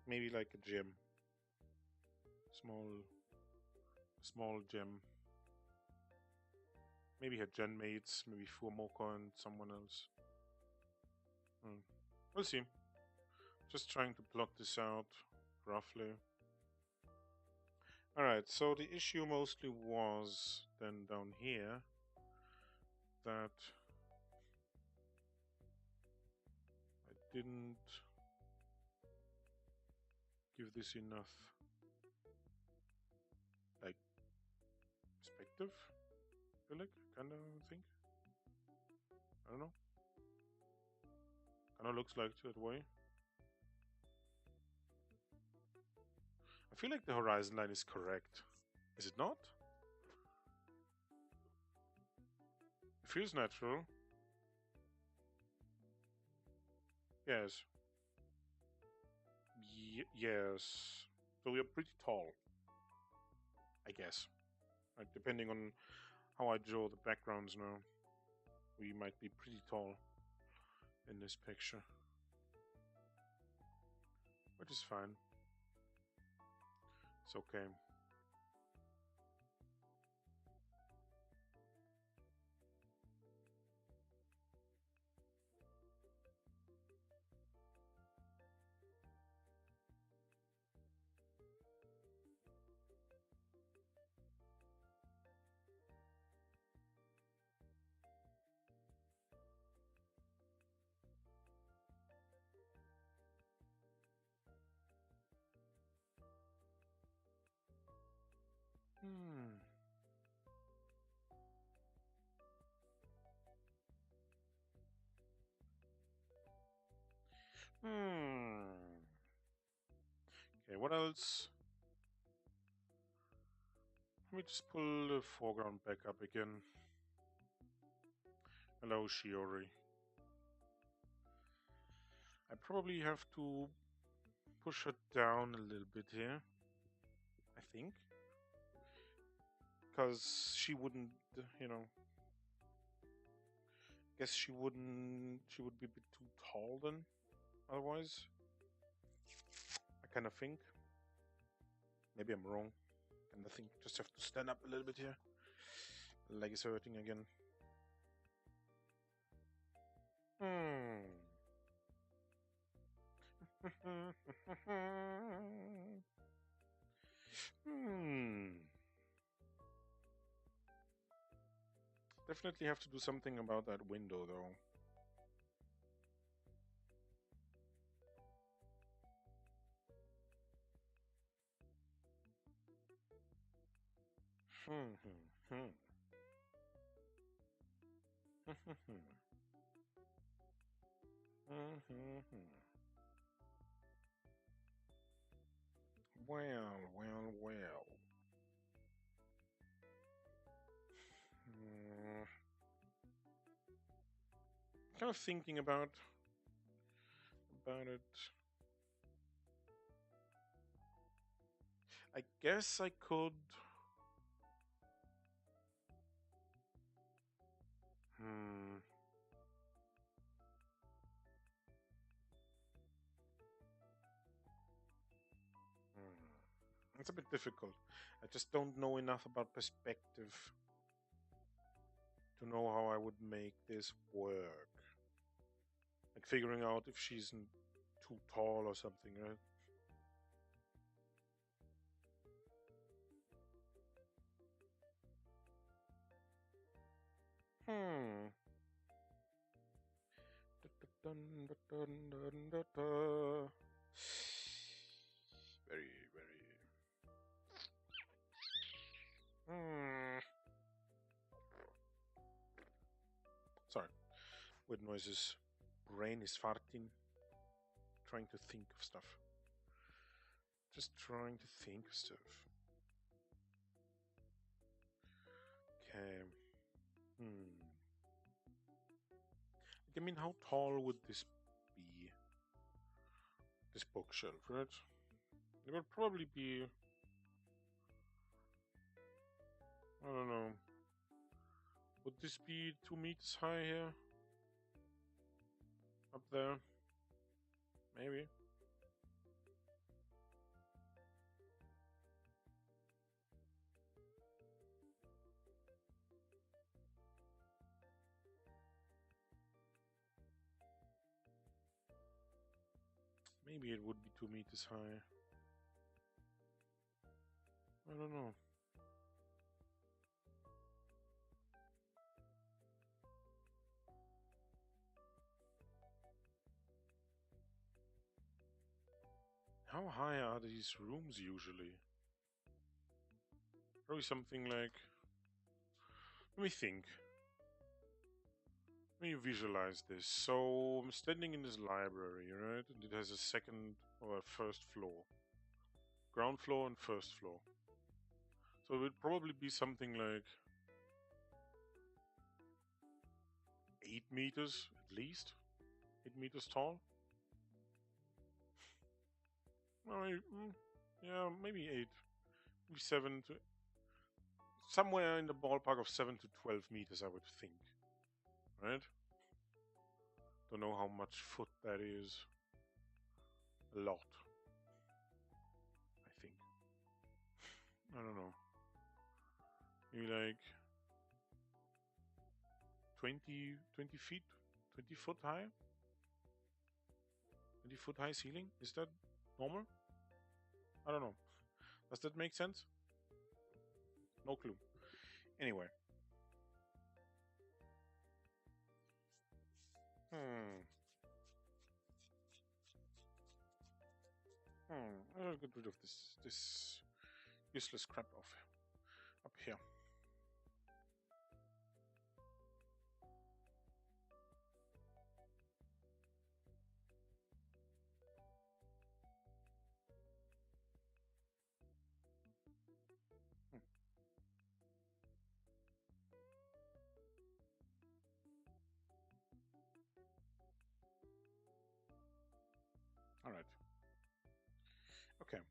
Maybe like a gem. Small gem. Maybe her gen mates. Maybe Fumoka and someone else. We'll see. Just trying to plot this out roughly. Alright, so the issue mostly was then down here that I didn't give this enough like perspective, I feel like, kind of think. I don't know. Kind of looks like that way. I feel like the horizon line is correct. Is it not? It feels natural. Yes. Yes. So we are pretty tall, I guess. Like, depending on how I draw the backgrounds now, we might be pretty tall in this picture. Which is fine. It's okay. Hmm. Okay, what else? Let me just pull the foreground back up again. Hello, Shiori. I probably have to push her down a little bit here, I think. Because she wouldn't, guess she would be a bit too tall then, otherwise. I kind of think. Maybe I'm wrong. And I think just have to stand up a little bit here. Leg is hurting again. Definitely have to do something about that window, though. Well. Kind of thinking about it. I guess I could. It's a bit difficult. I just don't know enough about perspective to know how I would make this work. Like figuring out if she's too tall or something, right? Very, very. Sorry. Weird noises. Brain is farting. Trying to think of stuff. Just trying to think of stuff. Okay. I mean, how tall would this be? This bookshelf, right? It would probably be, I don't know. Would this be 2 meters high here? Up there? Maybe. Maybe it would be 2 meters high. I don't know. How high are these rooms usually? Probably something like... Let me think. Let me visualize this. So I'm standing in this library, right? And it has a second or a first floor. Ground floor and first floor. So it would probably be something like 8 meters at least. 8 meters tall. Yeah, maybe 8. Maybe 7 to... Somewhere in the ballpark of 7 to 12 meters, I would think. Right? Don't know how much foot that is. A lot. I think. I don't know. Maybe like 20 feet? 20 foot high? 20 foot high ceiling? Is that normal? I don't know. Does that make sense? No clue. Anyway. I'll get rid of this useless crap off up here. All right. Okay.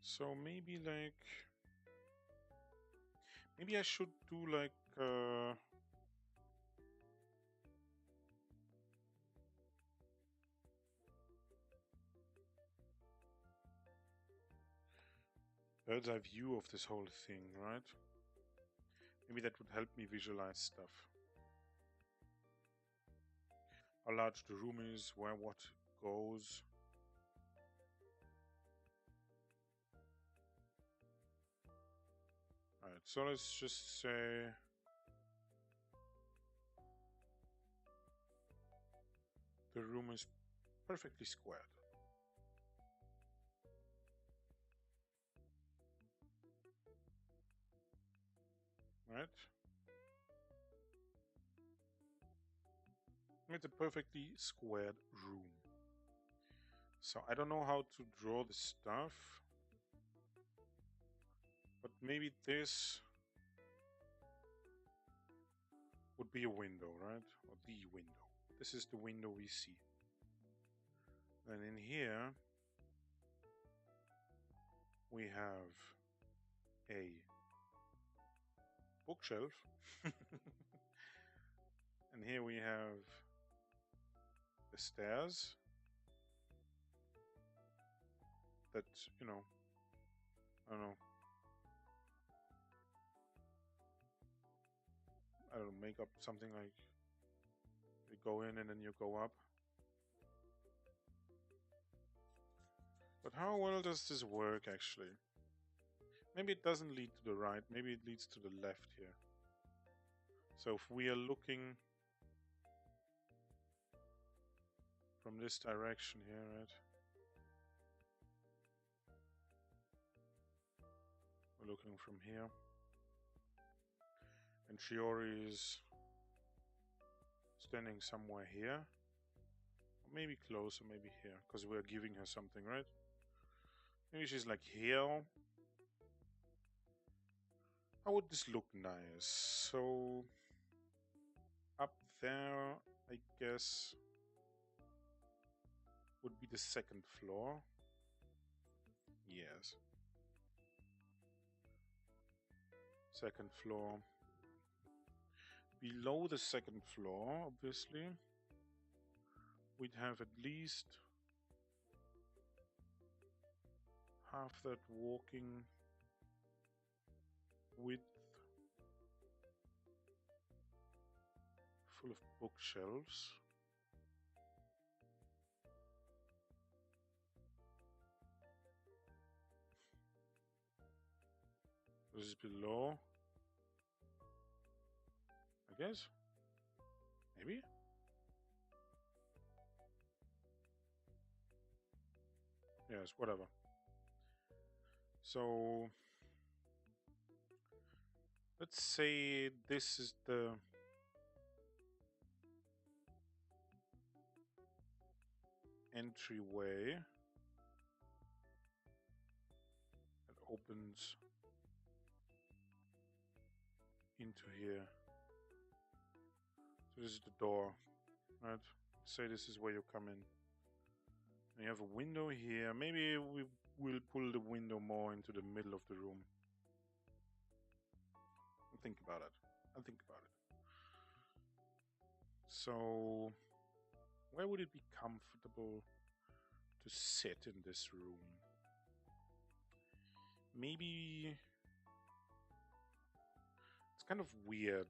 So maybe I should do like bird's eye view of this whole thing, right? Maybe that would help me visualize stuff. How large the room is, where what goes. Alright, so let's just say the room is perfectly squared. Right? It's a perfectly squared room. So I don't know how to draw the stuff, but maybe this would be a window, right? Or the window. This is the window we see. Then in here we have a bookshelf. And here we have the stairs that, you know, I don't know. I don't know, make up something like you go in and then you go up. But how well does this work actually? Maybe it doesn't lead to the right, maybe it leads to the left here. So if we are looking from this direction here, right? We're looking from here. And Shiori is standing somewhere here. Or maybe closer, maybe here, because we're giving her something, right? Maybe she's like here. How would this look nice? So up there, I guess, would be the second floor. Yes. Second floor. Below the second floor, obviously, we'd have at least half that walking width full of bookshelves. This is below, I guess. Maybe? Yes, whatever. So let's say this is the entryway that opens into here. So this is the door, right? Say this is where you come in. And you have a window here. Maybe we will pull the window more into the middle of the room. I'll think about it. So, where would it be comfortable to sit in this room? Maybe it's kind of weird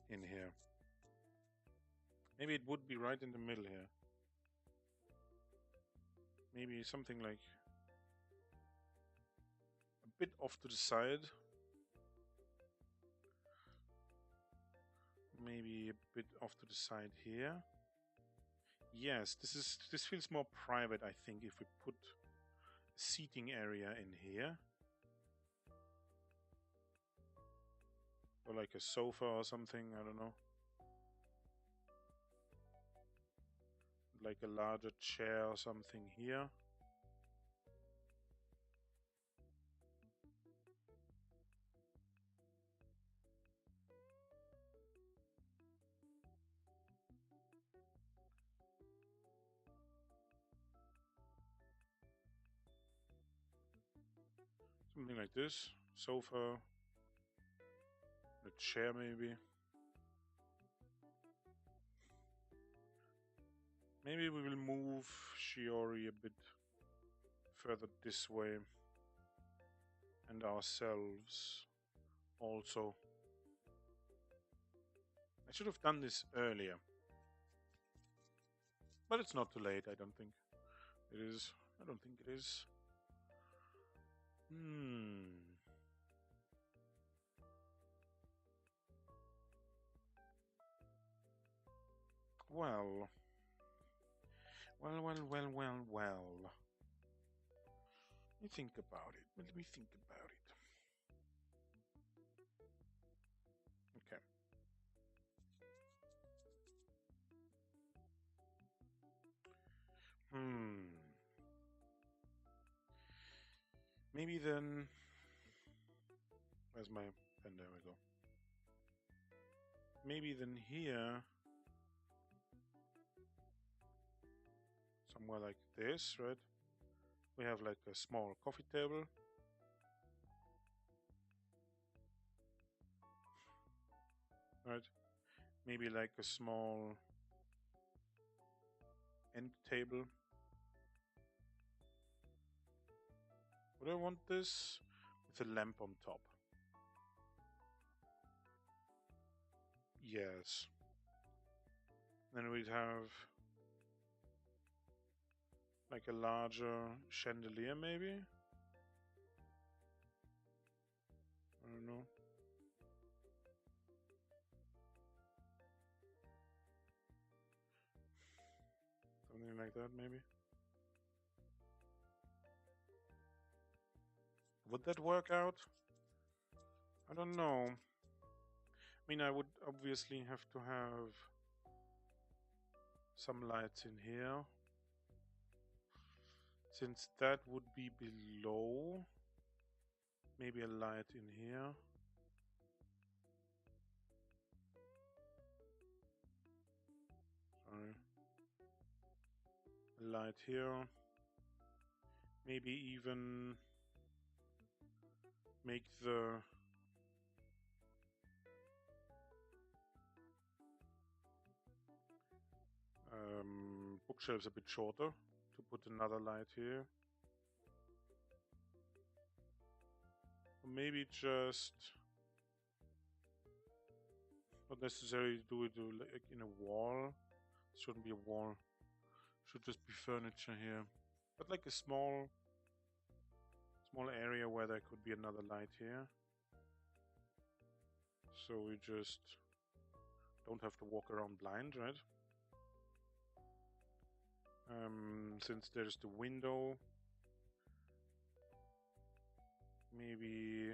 in here. Maybe it would be right in the middle here. Maybe something like a bit off to the side. Maybe a bit off to the side here. Yes, this feels more private, I think, if we put a seating area in here. Or like a sofa or something, I don't know. Like a larger chair or something here. Something like this. Sofa. A chair maybe. Maybe we will move Shiori a bit further this way. And ourselves also. I should have done this earlier. But it's not too late, I don't think. It is. I don't think it is. Well. Let me think about it. Okay. Maybe then... Where's my pen? There we go. Maybe then here... Somewhere like this, right? We have like a small coffee table. Right? Maybe like a small end table. Would I want this with a lamp on top? Yes. Then we'd have like a larger chandelier, maybe? I don't know. Something like that, maybe? Would that work out? I don't know. I mean, I would obviously have to have some lights in here. Since that would be below, maybe a light in here. light here. Maybe even make the bookshelves a bit shorter to put another light here. Or maybe just not necessarily do it like in a wall. It shouldn't be a wall. Should just be furniture here. But like a small area where there could be another light here. So we just don't have to walk around blind, right? Since there's the window, maybe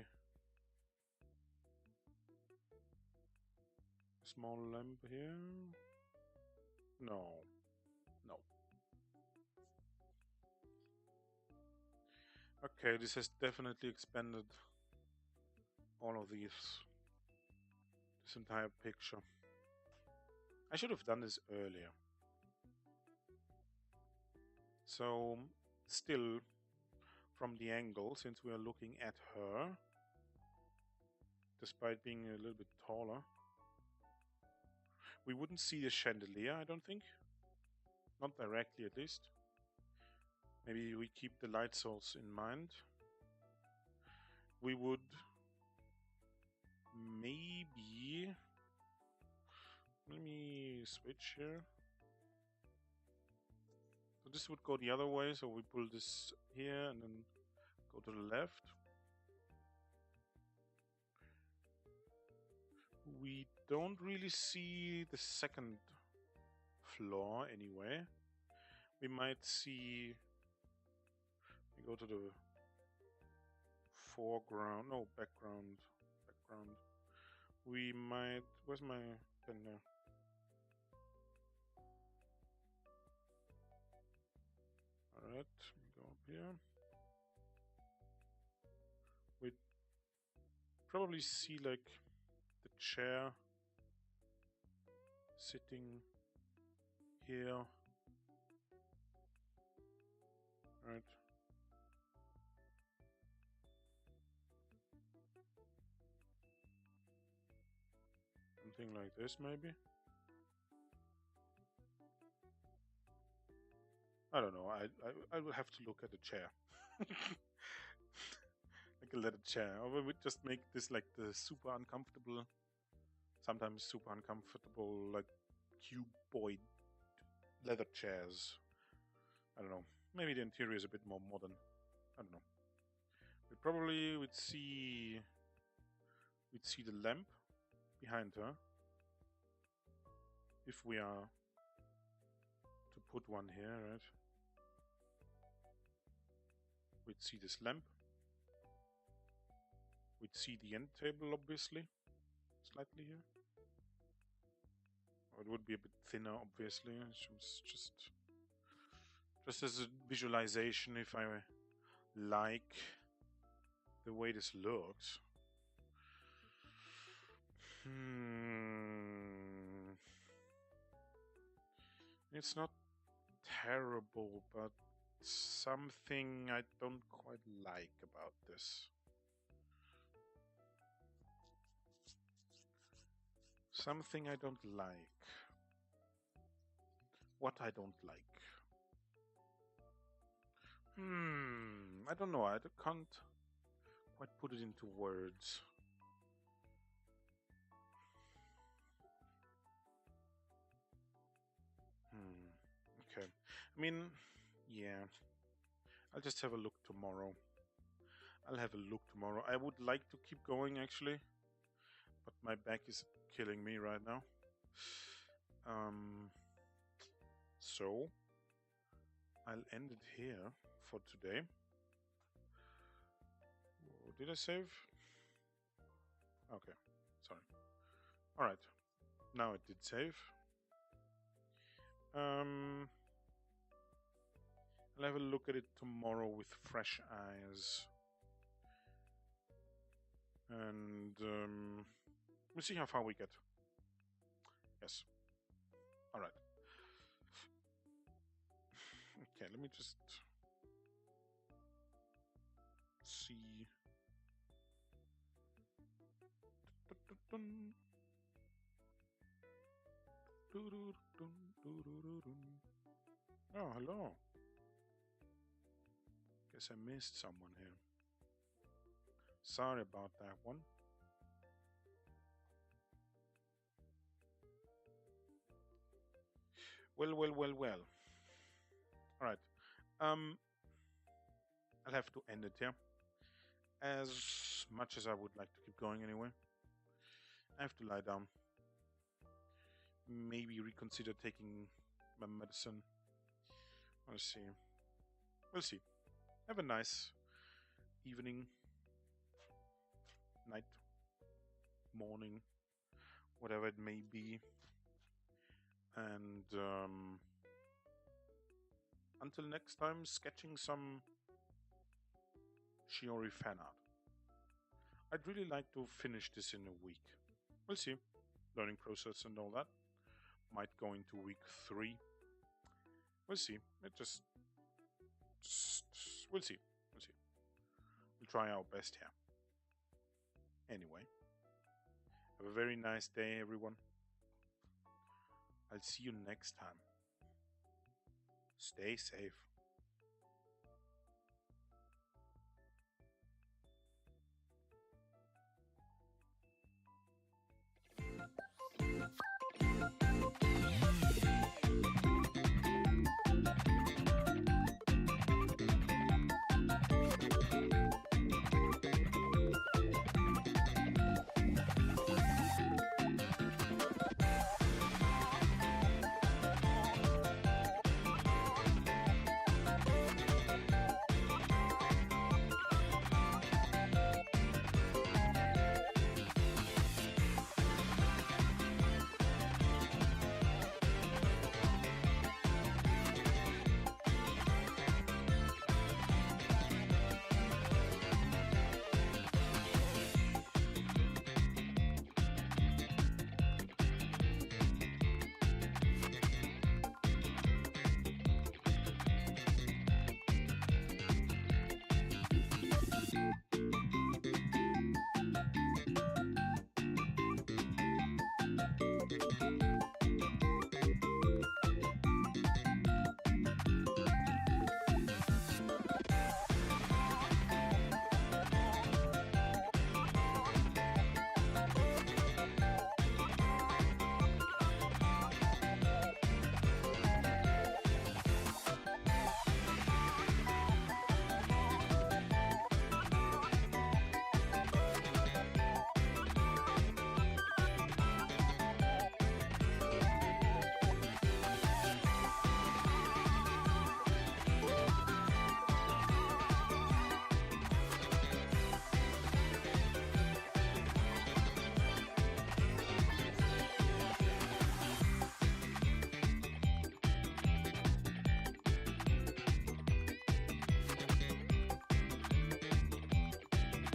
a small lamp here. No. Okay, this has definitely expanded all of this entire picture. I should have done this earlier. So, still from the angle, since we are looking at her, despite being a little bit taller, we wouldn't see the chandelier, I don't think. Not directly, at least. Maybe we keep the light source in mind. We would maybe... Let me switch here. So this would go the other way, so we pull this here and then go to the left. We don't really see the second floor anyway. We might see... We go to the foreground, no, background. We might... Where's my pen there? Alright, go up here. We'd probably see like the chair sitting here. Right. Something like this, maybe. I don't know. I will have to look at the chair. Like a leather chair. Or we would just make this like the super uncomfortable, sometimes super uncomfortable, like cuboid leather chairs. I don't know. Maybe the interior is a bit more modern. I don't know. We probably would see the lamp behind her if we are to put one here, right? We'd see this lamp. We'd see the end table, obviously, slightly here. Or it would be a bit thinner, obviously. It's just as a visualization, if I like the way this looks. It's not terrible, but something I don't quite like about this. Something I don't like. What I don't like. I don't know. I can't quite put it into words. Okay. I mean, yeah. I'll just have a look tomorrow. I would like to keep going, actually, but my back is killing me right now. So I'll end it here for today. Oh, did I save? Okay, sorry. All right, now it did save. I'll have a look at it tomorrow with fresh eyes. And we'll see how far we get. Yes. Alright. Okay, let me just see. Oh, hello. Guess I missed someone here. Sorry about that one. Well. All right. Um, I'll have to end it here. As much as I would like to keep going anyway, I have to lie down. Maybe reconsider taking my medicine. Let's see. We'll see. Have a nice evening, night, morning, whatever it may be. And until next time, sketching some Shiori fan art. I'd really like to finish this in a week. We'll see. Learning process and all that. Might go into week 3. We'll see. We'll see. We'll try our best here. Anyway, have a very nice day, everyone. I'll see you next time. Stay safe.